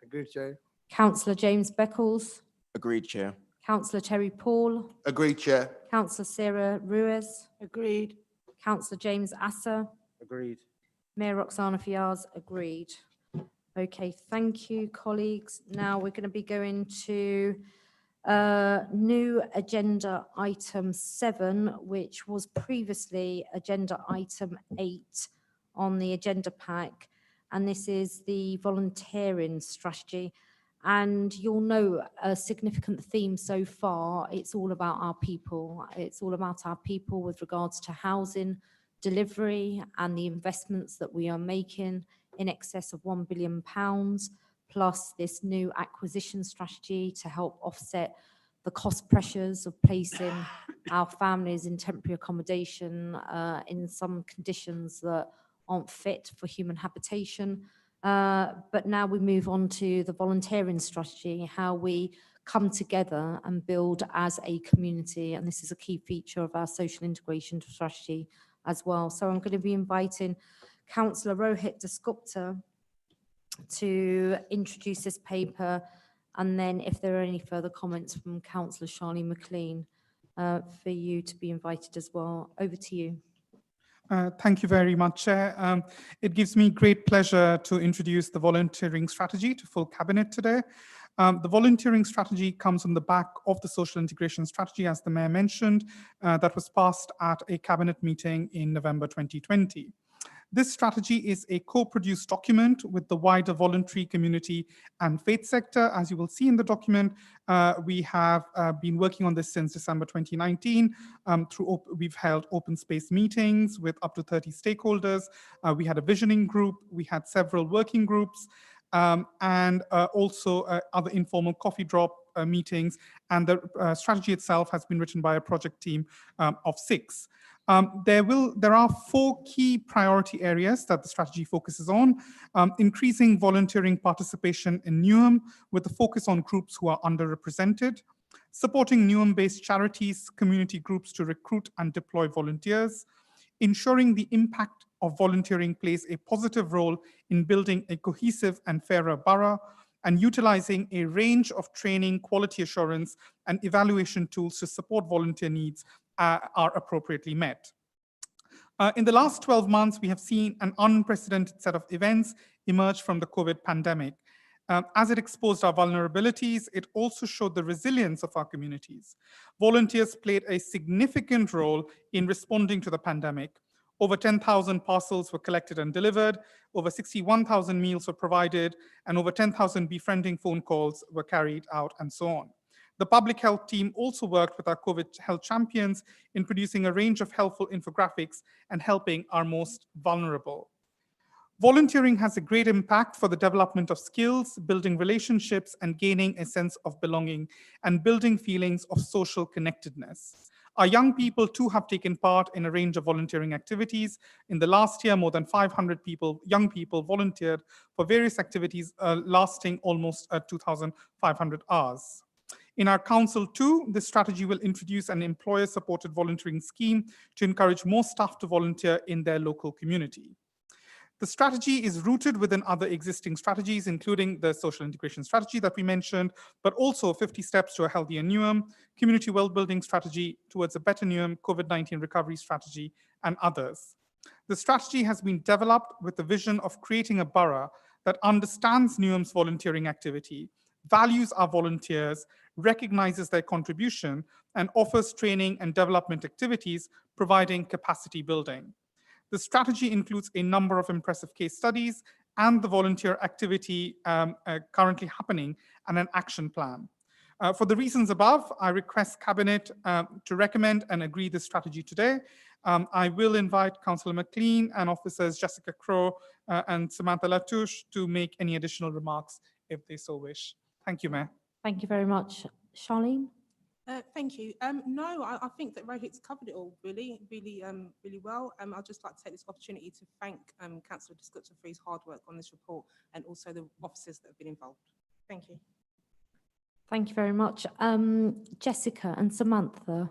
Agreed, Chair. Councillor James Beckles. Agreed, Chair. Councillor Terry Paul. Agreed, Chair. Councillor Sarah Ruiz. Agreed. Councillor James Asser. Agreed. Mayor Roxana Fiaz. Agreed. Okay, thank you, colleagues. Now we're going to be going to new agenda item 7, which was previously agenda item 8 on the agenda pack. And this is the volunteering strategy. And you'll know a significant theme so far. It's all about our people. It's all about our people with regards to housing delivery and the investments that we are making in excess of £1 billion, plus this new acquisition strategy to help offset the cost pressures of placing our families in temporary accommodation in some conditions that aren't fit for human habitation. But now we move on to the volunteering strategy, how we come together and build as a community. And this is a key feature of our social integration strategy as well. So I'm going to be inviting Councillor Rohit Dasgupta to introduce this paper. And then if there are any further comments from Councillor Charlie McLean, for you to be invited as well. Over to you. Thank you very much, Chair. It gives me great pleasure to introduce the volunteering strategy to full cabinet today. The volunteering strategy comes on the back of the social integration strategy, as the Mayor mentioned, that was passed at a cabinet meeting in November 2020. This strategy is a co-produced document with the wider voluntary community and faith sector. As you will see in the document, we have been working on this since December 2019. We've held open space meetings with up to 30 stakeholders. We had a visioning group. We had several working groups and also other informal coffee drop meetings. And the strategy itself has been written by a project team of 6. There are 4 key priority areas that the strategy focuses on. Increasing volunteering participation in Newham with a focus on groups who are underrepresented. Supporting Newham-based charities, community groups to recruit and deploy volunteers. Ensuring the impact of volunteering plays a positive role in building a cohesive and fairer borough, and utilizing a range of training, quality assurance, and evaluation tools to support volunteer needs are appropriately met. In the last 12 months, we have seen an unprecedented set of events emerge from the COVID pandemic. As it exposed our vulnerabilities, it also showed the resilience of our communities. Volunteers played a significant role in responding to the pandemic. Over 10,000 parcels were collected and delivered, over 61,000 meals were provided, and over 10,000 befriending phone calls were carried out, and so on. The public health team also worked with our COVID health champions in producing a range of helpful infographics and helping our most vulnerable. Volunteering has a great impact for the development of skills, building relationships, and gaining a sense of belonging, and building feelings of social connectedness. Our young people too have taken part in a range of volunteering activities. In the last year, more than 500 young people volunteered for various activities lasting almost 2,500 hours. In our council too, this strategy will introduce an employer-supported volunteering scheme to encourage more staff to volunteer in their local community. The strategy is rooted within other existing strategies, including the social integration strategy that we mentioned, but also 50 steps to a healthier Newham, community well-building strategy towards a better Newham, COVID-19 recovery strategy, and others. The strategy has been developed with the vision of creating a borough that understands Newham's volunteering activity, values our volunteers, recognizes their contribution, and offers training and development activities, providing capacity building. The strategy includes a number of impressive case studies and the volunteer activity currently happening and an action plan. For the reasons above, I request Cabinet to recommend and agree this strategy today. I will invite Councillor McLean and Officers Jessica Crow and Samantha Latouche to make any additional remarks if they so wish. Thank you, Mayor. Thank you very much. Charlene? Thank you. No, I think that Rohit's covered it all really well. I'd just like to take this opportunity to thank Councillor Descutta for his hard work on this report and also the officers that have been involved. Thank you. Thank you very much. Jessica and Samantha.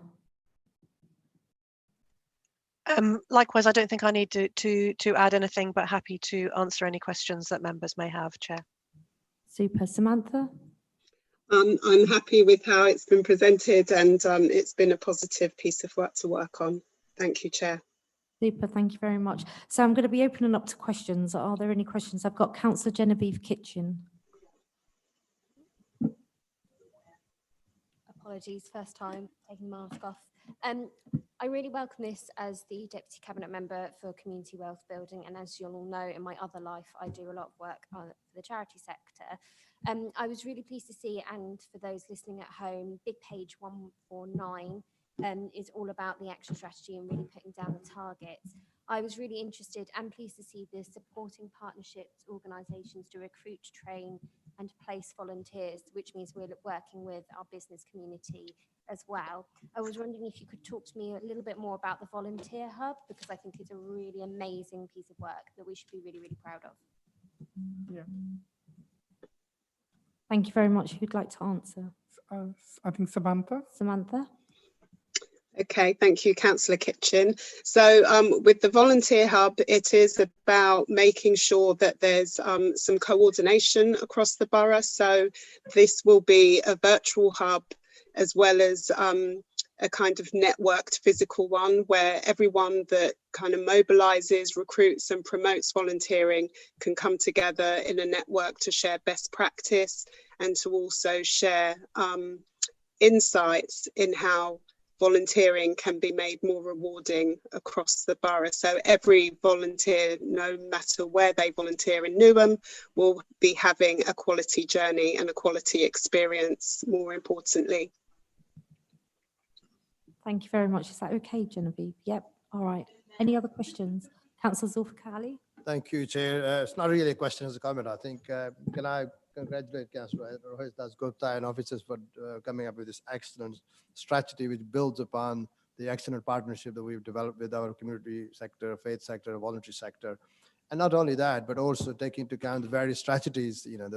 Likewise, I don't think I need to add anything, but happy to answer any questions that members may have, Chair. Super. Samantha? I'm happy with how it's been presented, and it's been a positive piece of work to work on. Thank you, Chair. Super, thank you very much. So I'm going to be opening up to questions. Are there any questions? I've got Councillor Genevieve Kitchen. Apologies, first time taking the mask off. I really welcome this as the Deputy Cabinet Member for Community Wealth Building, and as you'll all know, in my other life, I do a lot of work for the charity sector. I was really pleased to see, and for those listening at home, big page 149 is all about the action strategy and really putting down the targets. I was really interested and pleased to see the supporting partnerships organisations to recruit, train and place volunteers, which means we're working with our business community as well. I was wondering if you could talk to me a little bit more about the volunteer hub, because I think it's a really amazing piece of work that we should be really, really proud of. Yeah. Thank you very much. Who'd like to answer? I think Samantha. Samantha. Okay, thank you, Councillor Kitchen. So with the Volunteer Hub, it is about making sure that there's some coordination across the borough. So this will be a virtual hub as well as a kind of networked physical one where everyone that kind of mobilises, recruits and promotes volunteering can come together in a network to share best practice and to also share insights in how volunteering can be made more rewarding across the borough. So every volunteer, no matter where they volunteer in Newham, will be having a quality journey and a quality experience, more importantly. Thank you very much. Is that okay, Genevieve? Yep. All right. Any other questions? Councillor Zulfikar Ali. Thank you, Chair. It's not really a question, it's a comment. I think, can I congratulate Councillor Rohit Dasgupta and officers for coming up with this excellent strategy which builds upon the excellent partnership that we've developed with our community sector, faith sector, voluntary sector. And not only that, but also taking into account the various strategies, you know,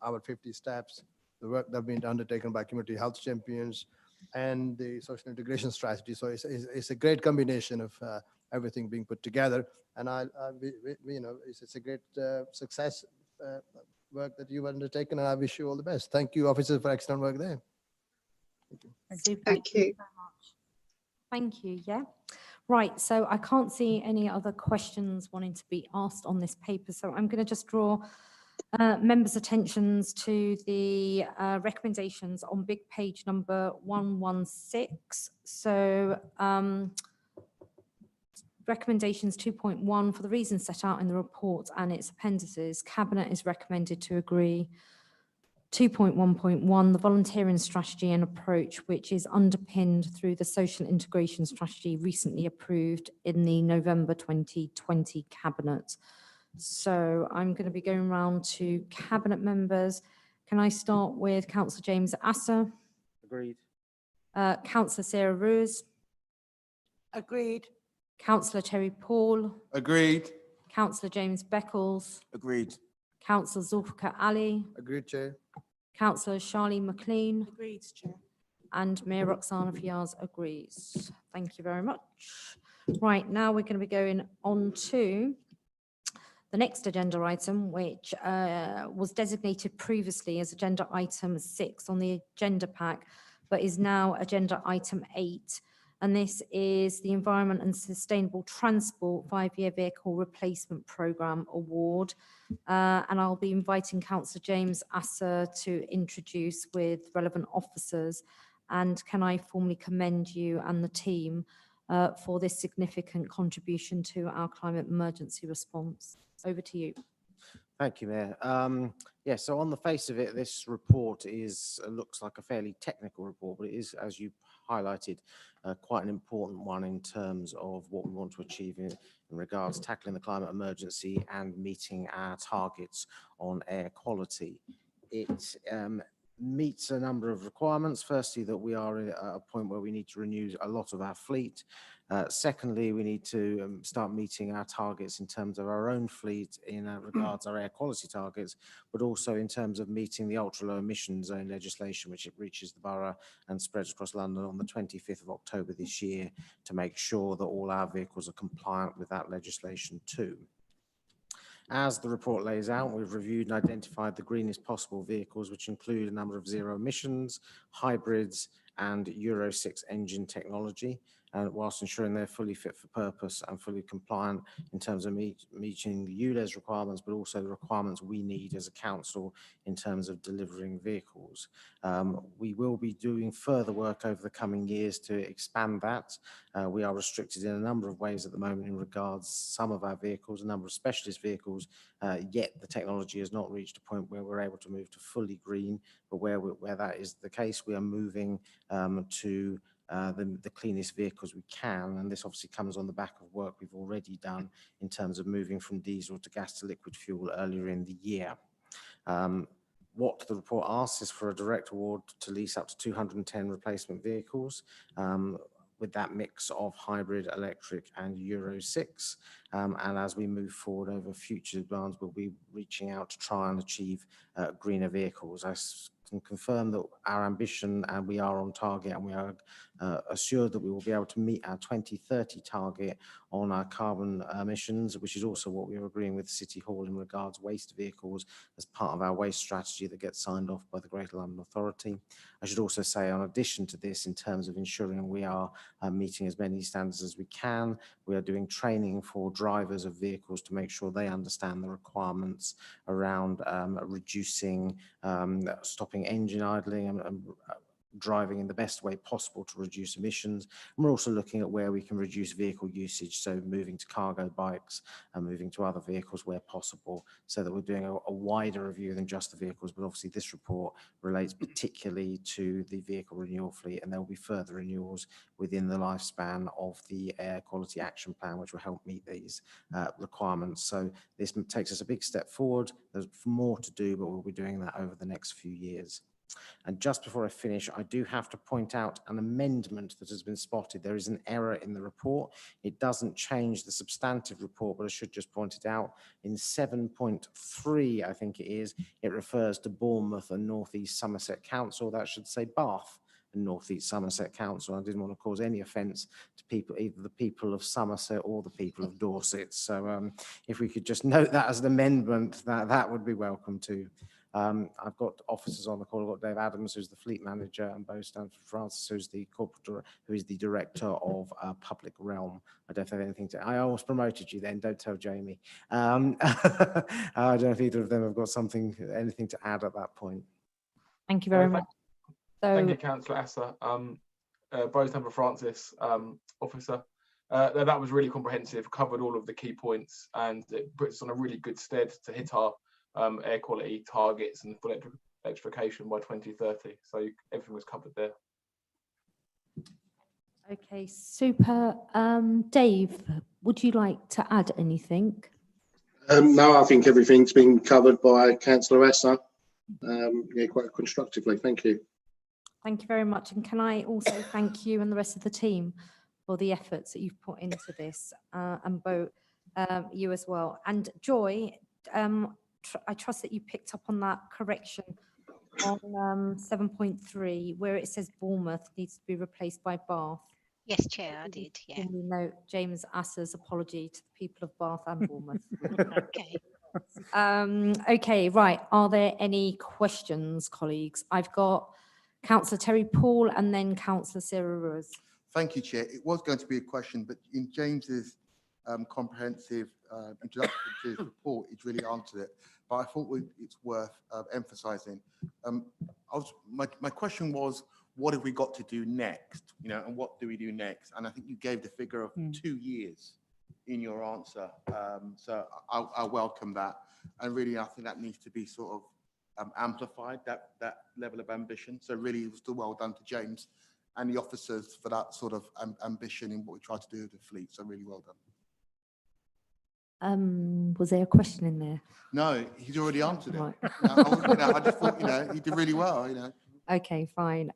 our 50 steps, the work that have been undertaken by community health champions, and the social integration strategy. So it's a great combination of everything being put together. And you know, it's a great success work that you've undertaken, and I wish you all the best. Thank you, officers, for excellent work there. Thank you. Thank you very much. Thank you. Yeah. Right. So I can't see any other questions wanting to be asked on this paper. So I'm going to just draw members' attentions to the recommendations on big page number 116. So recommendations 2.1, for the reasons set out in the report and its appendices, Cabinet is recommended to agree 2.1.1, the volunteering strategy and approach, which is underpinned through the social integration strategy recently approved in the November 2020 Cabinet. So I'm going to be going round to Cabinet members. Can I start with Councillor James Asser? Agreed. Councillor Sarah Rose? Agreed. Councillor Terry Paul? Agreed. Councillor James Beckles? Agreed. Councillor Zulfikar Ali? Agreed, Chair. Councillor Charlene McLean? Agreed, Chair. And Mayor Roxana Fiaz agrees. Thank you very much. Right, now we're going to be going on to the next agenda item, which was designated previously as agenda item 6 on the agenda pack, but is now agenda item 8. And this is the Environment and Sustainable Transport 5-year Vehicle Replacement Programme Award. And I'll be inviting Councillor James Asser to introduce with relevant officers. And can I formally commend you and the team for this significant contribution to our climate emergency response. Over to you. Thank you, Mayor. Yeah, so on the face of it, this report looks like a fairly technical report, but it is, as you highlighted, quite an important one in terms of what we want to achieve in regards to tackling the climate emergency and meeting our targets on air quality. It meets a number of requirements. Firstly, that we are at a point where we need to renew a lot of our fleet. Secondly, we need to start meeting our targets in terms of our own fleet in regards to our air quality targets, but also in terms of meeting the ultra low emission zone legislation, which it reaches the borough and spreads across London on the 25th of October this year, to make sure that all our vehicles are compliant with that legislation too. As the report lays out, we've reviewed and identified the greenest possible vehicles, which include a number of zero emissions, hybrids, and Euro 6 engine technology, whilst ensuring they're fully fit for purpose and fully compliant in terms of meeting the ULEZ requirements, but also the requirements we need as a council in terms of delivering vehicles. We will be doing further work over the coming years to expand that. We are restricted in a number of ways at the moment in regards some of our vehicles, a number of specialist vehicles, yet the technology has not reached a point where we're able to move to fully green, but where that is the case, we are moving to the cleanest vehicles we can, and this obviously comes on the back of work we've already done in terms of moving from diesel to gas to liquid fuel earlier in the year. What the report asks is for a direct award to lease up to 210 replacement vehicles, with that mix of hybrid, electric and Euro 6. And as we move forward over future demands, we'll be reaching out to try and achieve greener vehicles. I can confirm that our ambition, and we are on target, and we are assured that we will be able to meet our 2030 target on our carbon emissions, which is also what we are agreeing with City Hall in regards waste vehicles as part of our waste strategy that gets signed off by the Greater London Authority. I should also say, in addition to this, in terms of ensuring we are meeting as many standards as we can, we are doing training for drivers of vehicles to make sure they understand the requirements around reducing, stopping engine idling and driving in the best way possible to reduce emissions. And we're also looking at where we can reduce vehicle usage, so moving to cargo bikes and moving to other vehicles where possible, so that we're doing a wider review than just the vehicles. But obviously this report relates particularly to the vehicle renewal fleet, and there will be further renewals within the lifespan of the Air Quality Action Plan, which will help meet these requirements. So this takes us a big step forward. There's more to do, but we'll be doing that over the next few years. And just before I finish, I do have to point out an amendment that has been spotted. There is an error in the report. It doesn't change the substantive report, but I should just point it out. In 7.3, I think it is, it refers to Bournemouth and North East Somerset Council. That should say Bath and North East Somerset Council. I didn't want to cause any offence to people, either the people of Somerset or the people of Dorset. So if we could just note that as an amendment, that would be welcome too. I've got officers on the call. I've got Dave Adams, who's the fleet manager, and Bo Stanford Francis, who's the who is the director of Public Realm. I don't have anything to. I almost promoted you then. Don't tell Jamie. I don't know if either of them have got anything to add at that point. Thank you very much. Thank you, Councillor Asser. Bo Stanford Francis, officer. That was really comprehensive, covered all of the key points, and it puts us on a really good stead to hit our air quality targets and full electrification by 2030. So everything was covered there. Okay, super. Dave, would you like to add anything? No, I think everything's been covered by Councillor Esser, yeah, quite constructively. Thank you. Thank you very much. And can I also thank you and the rest of the team for the efforts that you've put into this, and Bo, you as well. And Joy, I trust that you picked up on that correction on 7.3, where it says Bournemouth needs to be replaced by Bath. Yes, Chair, I did. Yeah. Can we note James Asser's apology to the people of Bath and Bournemouth? Okay. Okay, right. Are there any questions, colleagues? I've got Councillor Terry Paul and then Councillor Sarah Ruiz. Thank you, Chair. It was going to be a question, but in James's comprehensive introduction to his report, he's really answered it. But I thought it's worth emphasising. My question was, what have we got to do next? You know, and what do we do next? And I think you gave the figure of 2 years in your answer. So I welcome that. And really, I think that needs to be sort of amplified, that level of ambition. So really, it was still well done to James and the officers for that sort of ambition in what we try to do with the fleet. So really well done. Was there a question in there? No, he's already answered it. Right. I just thought, he did really well, Okay, fine.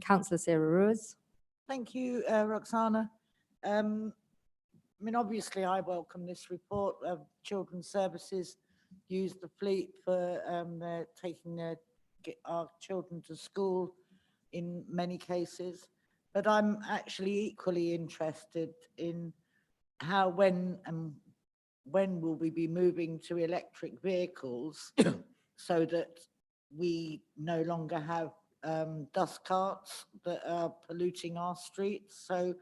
Councillor Sarah Ruiz. Thank you, Roxana. I mean, obviously, I welcome this report. Children's Services use the fleet for taking our children to school in many cases. But I'm actually equally interested in how, when will we be moving to electric vehicles so that we no longer have dust carts that are polluting our streets. So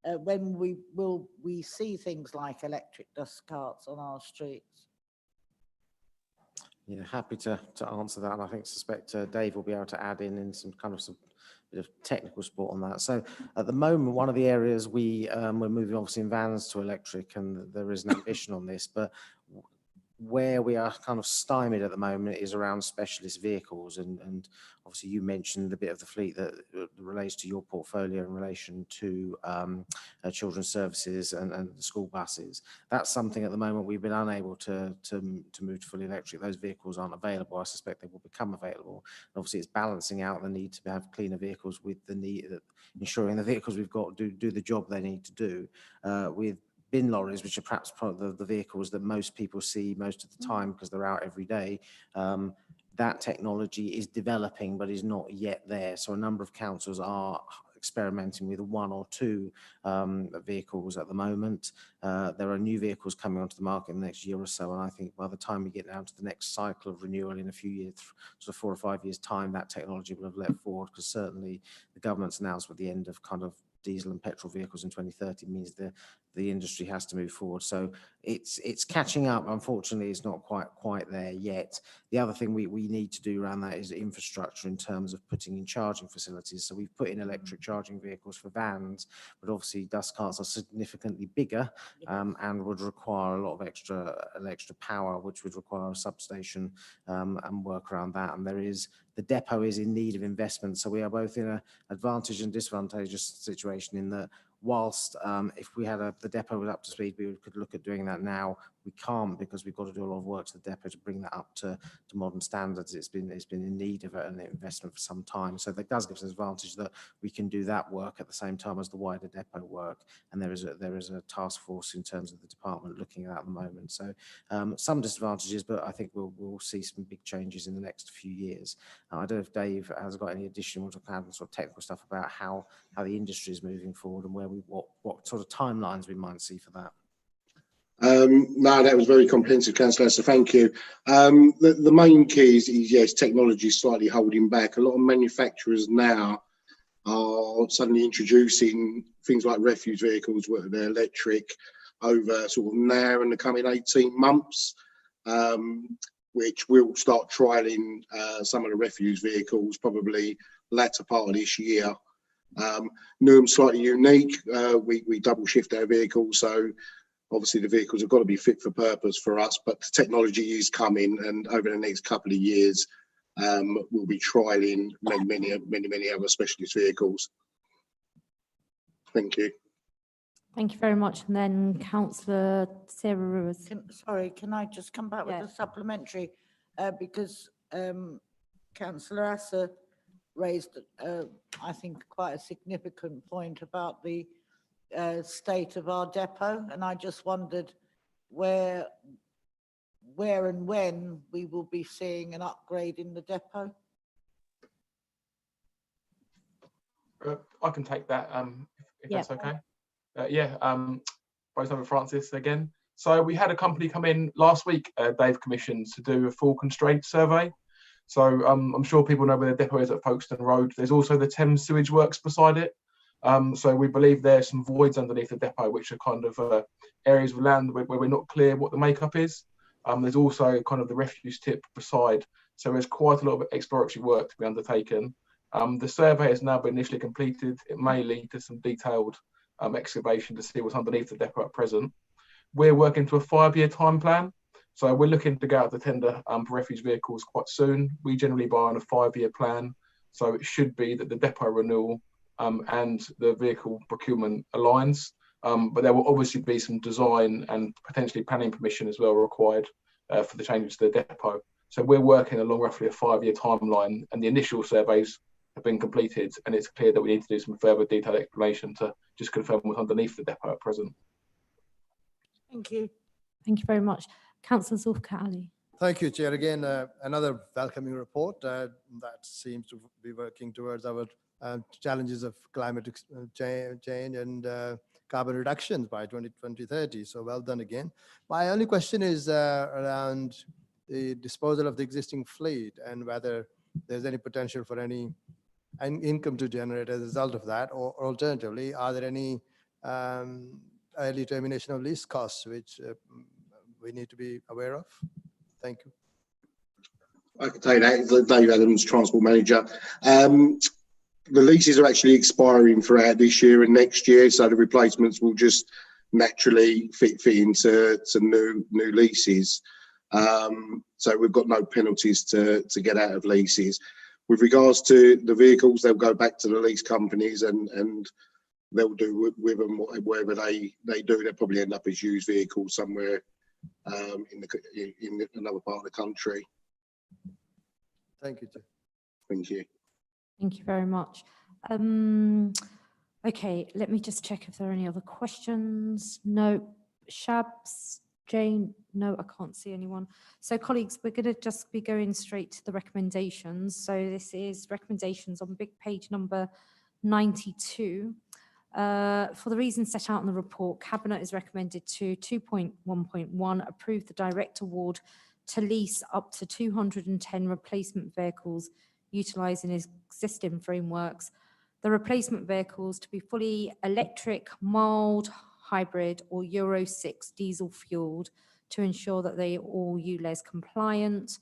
when will we see things like electric dust carts on our streets? Yeah, happy to answer that, and I suspect Dave will be able to add in some bit of technical support on that. So at the moment, one of the areas we're moving obviously in vans to electric, and there is an ambition on this, but where we are kind of stymied at the moment is around specialist vehicles, and obviously you mentioned a bit of the fleet that relates to your portfolio in relation to children's services and the school buses. That's something at the moment we've been unable to move to fully electric. Those vehicles aren't available. I suspect they will become available. And obviously it's balancing out the need to have cleaner vehicles with the need, ensuring the vehicles we've got do the job they need to do, with bin lorries, which are perhaps probably the vehicles that most people see most of the time because they're out every day. That technology is developing, but is not yet there. So a number of councils are experimenting with 1 or 2 vehicles at the moment. There are new vehicles coming onto the market in the next year or so, and I think by the time we get down to the next cycle of renewal in a few years, sort of 4 or 5 years' time, that technology will have leapt forward, because certainly the government's announcement at the end of kind of diesel and petrol vehicles in 2030 means the industry has to move forward. So it's catching up. Unfortunately, it's not quite there yet. The other thing we need to do around that is infrastructure in terms of putting in charging facilities. So we've put in electric charging vehicles for vans, but obviously dust carts are significantly bigger and would require a lot of extra power, which would require a substation and work around that. And the depot is in need of investment. So we are both in an advantageous and disadvantageous situation in that whilst if we had the depot was up to speed, we could look at doing that now. We can't, because we've got to do a lot of work to the depot to bring that up to modern standards. It's been in need of an investment for some time. So that does give us an advantage that we can do that work at the same time as the wider depot work. And there is a task force in terms of the department looking at that at the moment. So some disadvantages, but I think we'll see some big changes in the next few years. I don't know if Dave has got any additional sort of technical stuff about how the industry is moving forward and what sort of timelines we might see for that. No, that was very comprehensive, Councillor, so thank you. The main key is yes, technology is slightly holding back. A lot of manufacturers now are suddenly introducing things like refuse vehicles, whether they're electric, over sort of now in the coming 18 months, which we'll start trialling some of the refuse vehicles probably latter part of this year. Newham's slightly unique. We double shift our vehicles, so obviously the vehicles have got to be fit for purpose for us, but the technology is coming, and over the next couple of years, we'll be trialing many other specialist vehicles. Thank you. Thank you very much. And then Councillor Sarah Ruiz. Sorry, can I just come back with a supplementary? Because Councillor Asser raised, I think, quite a significant point about the state of our depot, and I just wondered where and when we will be seeing an upgrade in the depot. I can take that if that's okay. Vice Mayor Francis again. So we had a company come in last week, Dave commissioned, to do a full constraint survey. So I'm sure people know where the depot is at Folkestone Road. There's also the Thames sewage works beside it. So we believe there's some voids underneath the depot, which are kind of areas of land where we're not clear what the makeup is. There's also kind of the refuse tip beside. So there's quite a lot of exploratory work to be undertaken. The survey has now been initially completed. It may lead to some detailed excavation to see what's underneath the depot at present. We're working to a 5-year time plan. So we're looking to go out to tender for refuse vehicles quite soon. We generally buy on a 5-year plan. So it should be that the depot renewal and the vehicle procurement aligns. But there will obviously be some design and potentially planning permission as well required for the changes to the depot. So we're working along roughly a 5-year timeline, and the initial surveys have been completed, and it's clear that we need to do some further detailed explanation to just confirm what's underneath the depot at present. Thank you. Thank you very much. Councillor Zulfikar Ali. Thank you, Chair. Again, another welcoming report that seems to be working towards our challenges of climate change and carbon reductions by 2030. So well done again. My only question is around the disposal of the existing fleet and whether there's any potential for any income to generate as a result of that, or alternatively, are there any early termination of lease costs which we need to be aware of? Thank you. I can take that. Dave Adams, Transport Manager. The leases are actually expiring throughout this year and next year, so the replacements will just naturally fit into new leases. So we've got no penalties to get out of leases. With regards to the vehicles, they'll go back to the lease companies and they'll do with them whatever they do. They'll probably end up as used vehicles somewhere in another part of the country. Thank you, Chair. Thank you. Thank you very much. Okay, let me just check if there are any other questions. No. Shabs, Jane? No, I can't see anyone. So colleagues, we're going to just be going straight to the recommendations. So this is recommendations on big page number 92. For the reasons set out in the report, Cabinet is recommended to 2.1.1 approve the direct award to lease up to 210 replacement vehicles utilising existing frameworks. The replacement vehicles to be fully electric, mild, hybrid or Euro 6 diesel fueled to ensure that they are all ULEZ compliant.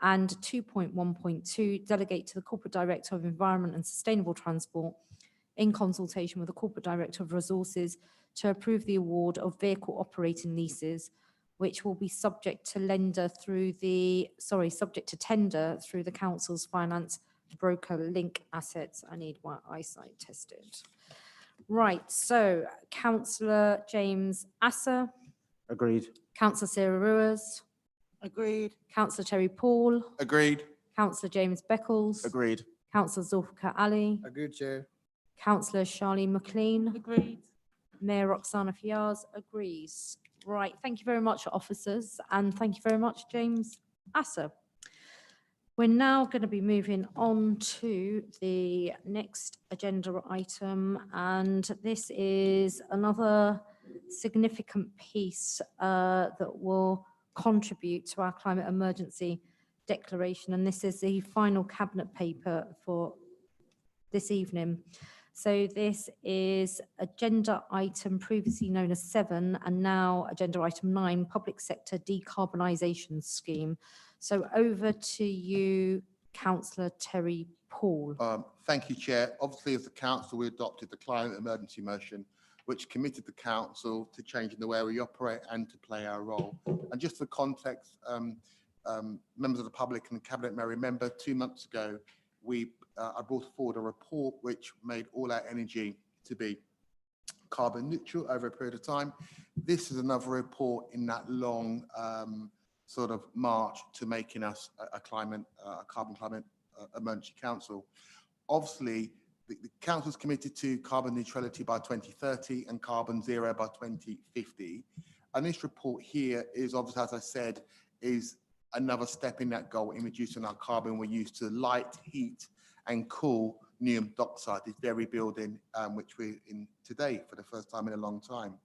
And 2.1.2 delegate to the Corporate Director of Environment and Sustainable Transport in consultation with the Corporate Director of Resources to approve the award of vehicle operating leases, which will be subject to tender through the Council's finance broker Link Assets. I need my eyesight tested. Right, so Councillor James Asser. Agreed. Councillor Sarah Ruiz. Agreed. Councillor Terry Paul. Agreed. Councillor James Beckles. Agreed. Councillor Zulfikar Ali. Agreed, Chair. Councillor Charlene McLean. Agreed. Mayor Roxana Fiaz agrees. Right, thank you very much, officers, and thank you very much, James Asser. We're now going to be moving on to the next agenda item, and this is another significant piece that will contribute to our climate emergency declaration, and this is the final cabinet paper for this evening. So this is agenda item previously known as 7 and now agenda item 9, public sector decarbonisation scheme. So over to you, Councillor Terry Paul. Thank you, Chair. Obviously, as the council, we adopted the climate emergency motion, which committed the council to changing the way we operate and to play our role. And just for context, members of the public and the Cabinet may remember 2 months ago, I brought forward a report which made all our energy to be carbon neutral over a period of time. This is another report in that long sort of march to making us a carbon emergency council. Obviously, the council is committed to carbon neutrality by 2030 and carbon zero by 2050. And this report here is obviously, as I said, is another step in that goal in reducing our carbon we use to light, heat and cool Newham Dockside, this very building which we're in today for the first time in a long time.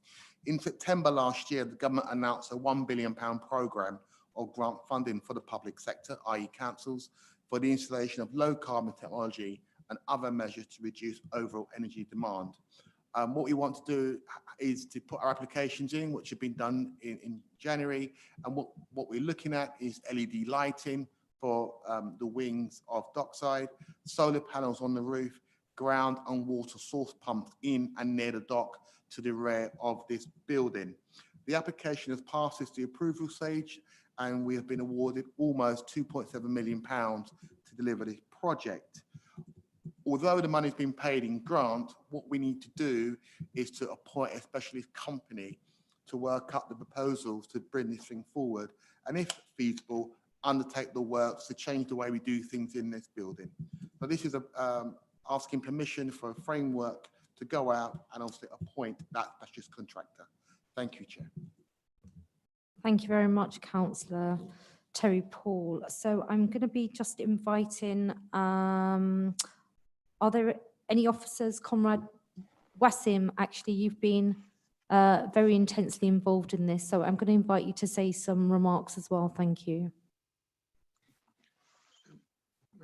In September last year, the government announced a £1 billion programme of grant funding for the public sector, i.e. councils, for the installation of low carbon technology and other measures to reduce overall energy demand. What we want to do is to put our applications in, which have been done in January, and what we're looking at is LED lighting for the wings of Dockside, solar panels on the roof, ground and water source pumps in and near the dock to the rear of this building. The application has passed the approval stage, and we have been awarded almost £2.7 million to deliver this project. Although the money's been paid in grant, what we need to do is to appoint a specialist company to work up the proposals to bring this thing forward, and if feasible, undertake the works to change the way we do things in this building. So this is asking permission for a framework to go out and also appoint that specialist contractor. Thank you, Chair. Thank you very much, Councillor Terry Paul. So I'm going to be just inviting, are there any officers? Comrade Wassim, actually, you've been very intensely involved in this, so I'm going to invite you to say some remarks as well. Thank you.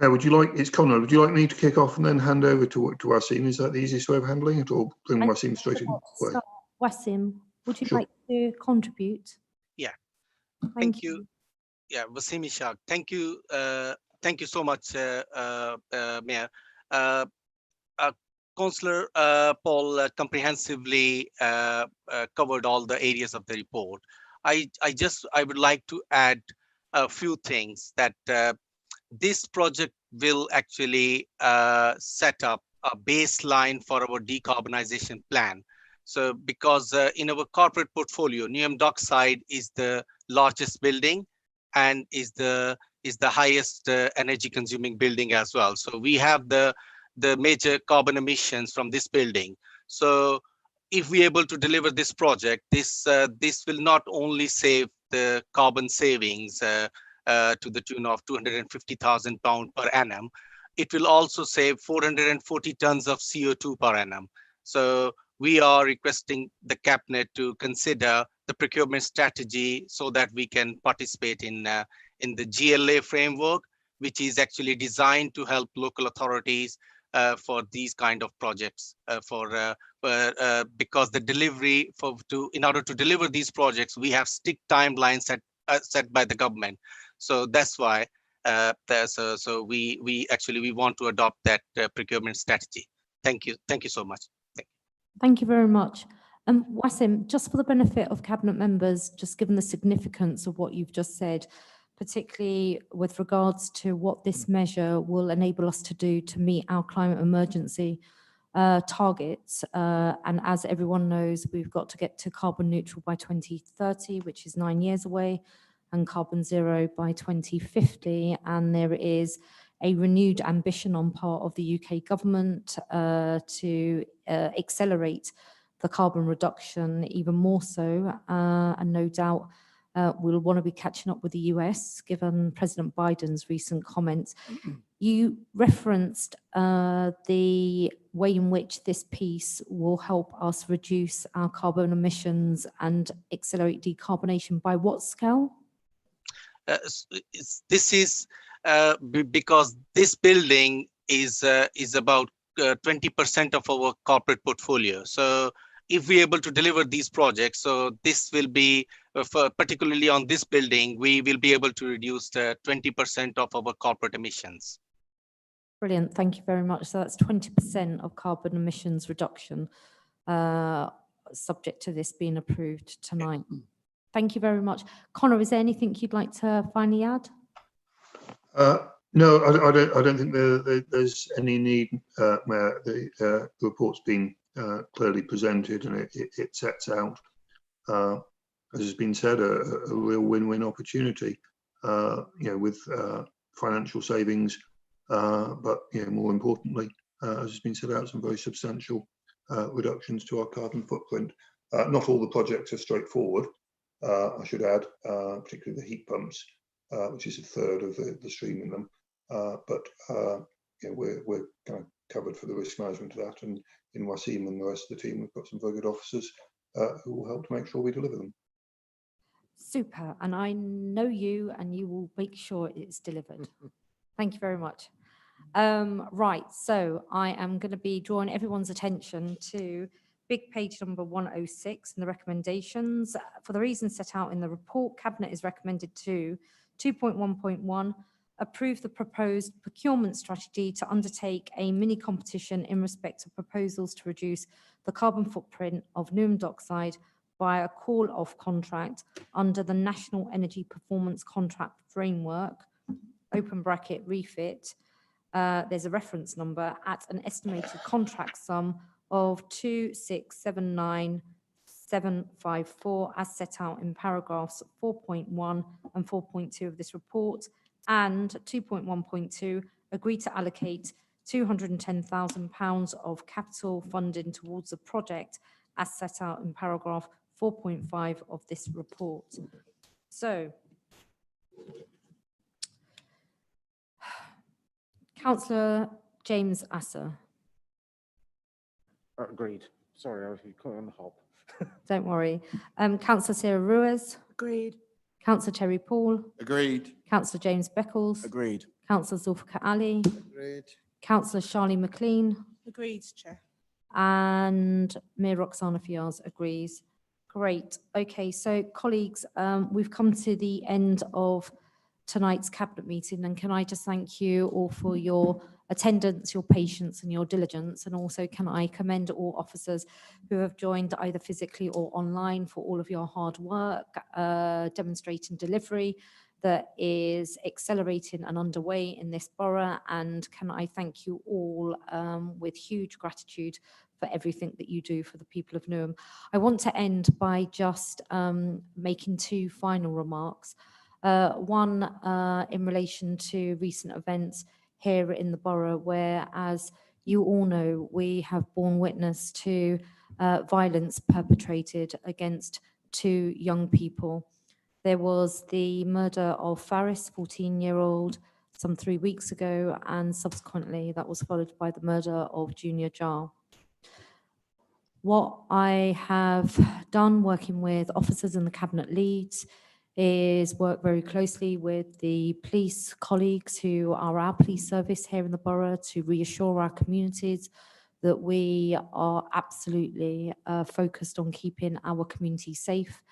It's Conrad, would you like me to kick off and then hand over to Wassim? Is that the easiest way of handling it, or bring Wassim straight in? Wassim, would you Sure. like to contribute? Yeah. Thank you. Yeah, Wasim Ishaq. Thank you. Thank you so much, Mayor. Councillor Paul comprehensively covered all the areas of the report. I would like to add a few things that this project will actually set up a baseline for our decarbonization plan. So because in our corporate portfolio, Newham Dockside is the largest building and is the highest energy consuming building as well. So we have the major carbon emissions from this building. So if we're able to deliver this project, this will not only save the carbon savings to the tune of £250,000 per annum, it will also save 440 tons of CO2 per annum. So we are requesting the Cabinet to consider the procurement strategy so that we can participate in the GLA framework, which is actually designed to help local authorities for these kind of projects. Because the delivery in order to deliver these projects, we have strict timelines set by the government. So that's why we want to adopt that procurement strategy. Thank you so much. Thank you very much. Wassim, just for the benefit of Cabinet members, just given the significance of what you've just said, particularly with regards to what this measure will enable us to do to meet our climate emergency targets. And as everyone knows, we've got to get to carbon neutral by 2030, which is 9 years away, and carbon zero by 2050. And there is a renewed ambition on part of the UK government to accelerate the carbon reduction even more so. And no doubt we'll want to be catching up with the US, given President Biden's recent comments. You referenced the way in which this piece will help us reduce our carbon emissions and accelerate decarbonation. By what scale? This is because this building is about 20% of our corporate portfolio. So if we're able to deliver these projects. So this will be, particularly on this building, we will be able to reduce 20% of our corporate emissions. Brilliant, thank you very much. So that's 20% of carbon emissions reduction, subject to this being approved tonight. Thank you very much. Connor, is there anything you'd like to finally add? No, I don't think there's any need, Mayor. The report's been clearly presented, and it sets out, as has been said, a real win-win opportunity, with financial savings, but more importantly, as has been set out, some very substantial reductions to our carbon footprint. Not all the projects are straightforward, I should add, particularly the heat pumps, which is a third of the stream in them. But we're kind of covered for the risk management of that, and in Wasim and the rest of the team, we've got some very good officers who will help to make sure we deliver them. Super, and I know you, and you will make sure it's delivered. Thank you very much. Right, so I am going to be drawing everyone's attention to big page number 106 and the recommendations. For the reasons set out in the report, Cabinet is recommended to 2.1.1, approve the proposed procurement strategy to undertake a mini competition in respect of proposals to reduce the carbon footprint of Newham Dockside by a call-off contract under the National Energy Performance Contract Framework, open bracket refit. There's a reference number at an estimated contract sum of 2,679,754 as set out in paragraphs 4.1 and 4.2 of this report, and 2.1.2, agree to allocate £210,000 of capital funding towards the project as set out in paragraph 4.5 of this report. So, Councillor James Asser. Agreed. Sorry, I was caught on the hop. Don't worry. Councillor Sarah Ruiz. Agreed. Councillor Terry Paul. Agreed. Councillor James Beckles. Agreed. Councillor Zulfikar Ali. Agreed. Councillor Charlie McLean. Agreed, Chair. And Mayor Roxana Fiaz agrees. Great. Okay, so colleagues, we've come to the end of tonight's Cabinet meeting, and can I just thank you all for your attendance, your patience and your diligence, and also can I commend all officers who have joined either physically or online for all of your hard work, demonstrating delivery that is accelerating and underway in this borough, and can I thank you all with huge gratitude for everything that you do for the people of Newham. I want to end by just making two final remarks. One in relation to recent events here in the borough, where, as you all know, we have borne witness to violence perpetrated against two young people. There was the murder of Faris, 14-year-old, some 3 weeks ago, and subsequently that was followed by the murder of Junior Jar. What I have done working with officers and the Cabinet leads is work very closely with the police colleagues who are our police service here in the borough to reassure our communities that we are absolutely focused on keeping our community safe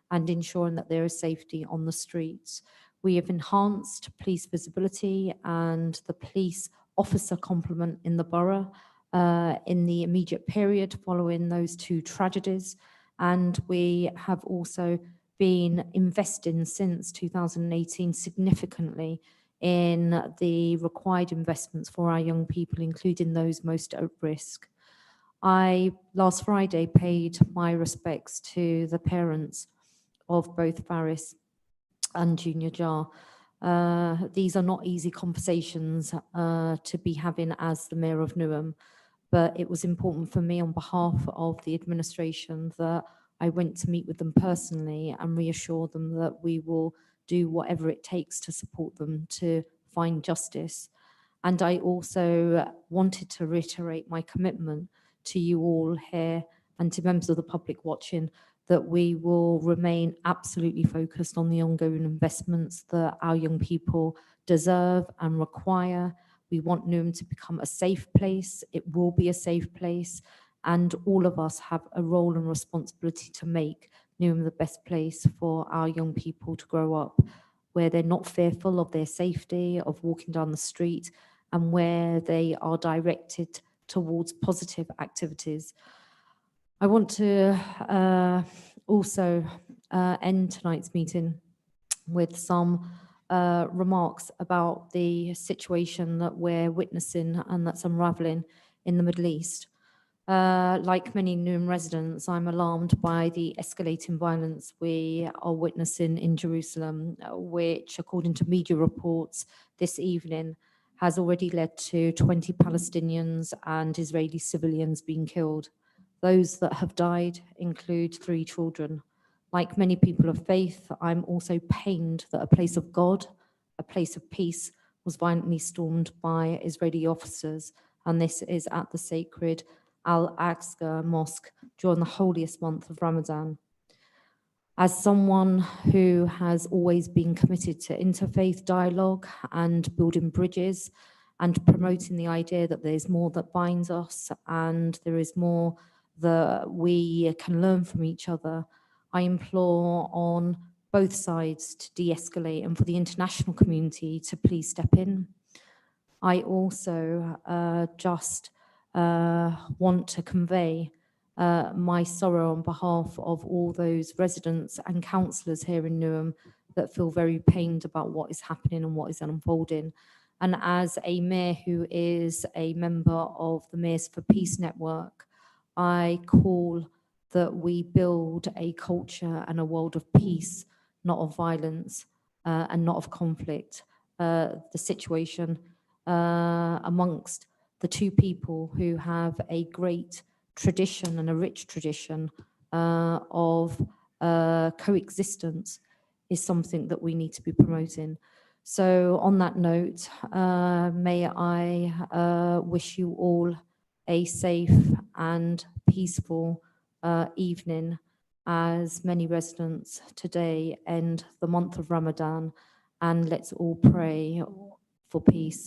and ensuring that there is safety on the streets. We have enhanced police visibility and the police officer complement in the borough in the immediate period following those two tragedies, and we have also been investing since 2018 significantly in the required investments for our young people, including those most at risk. I, last Friday, paid my respects to the parents of both Faris and Junior Jar. These are not easy conversations to be having as the Mayor of Newham, but it was important for me on behalf of the administration that I went to meet with them personally and reassure them that we will do whatever it takes to support them to find justice. And I also wanted to reiterate my commitment to you all here and to members of the public watching that we will remain absolutely focused on the ongoing investments that our young people deserve and require. We want Newham to become a safe place. It will be a safe place. and all of us have a role and responsibility to make Newham the best place for our young people to grow up, where they're not fearful of their safety, of walking down the street, and where they are directed towards positive activities. I want to also end tonight's meeting with some remarks about the situation that we're witnessing and that's unraveling in the Middle East. Like many Newham residents, I'm alarmed by the escalating violence we are witnessing in Jerusalem, which, according to media reports this evening, has already led to 20 Palestinians and Israeli civilians being killed. Those that have died include 3 children. Like many people of faith, I'm also pained that a place of God, a place of peace, was violently stormed by Israeli officers, and this is at the sacred Al-Aqsa Mosque during the holiest month of Ramadan. As someone who has always been committed to interfaith dialogue and building bridges and promoting the idea that there's more that binds us and there is more that we can learn from each other, I implore on both sides to de-escalate and for the international community to please step in. I also want to convey my sorrow on behalf of all those residents and councillors here in Newham that feel very pained about what is happening and what is unfolding. And as a mayor who is a member of the Mayors for Peace network, I call that we build a culture and a world of peace, not of violence and not of conflict. The situation amongst the 2 people who have a great tradition and a rich tradition of coexistence is something that we need to be promoting. So on that note, may I wish you all a safe and peaceful evening as many residents today end the month of Ramadan, and let's all pray for peace.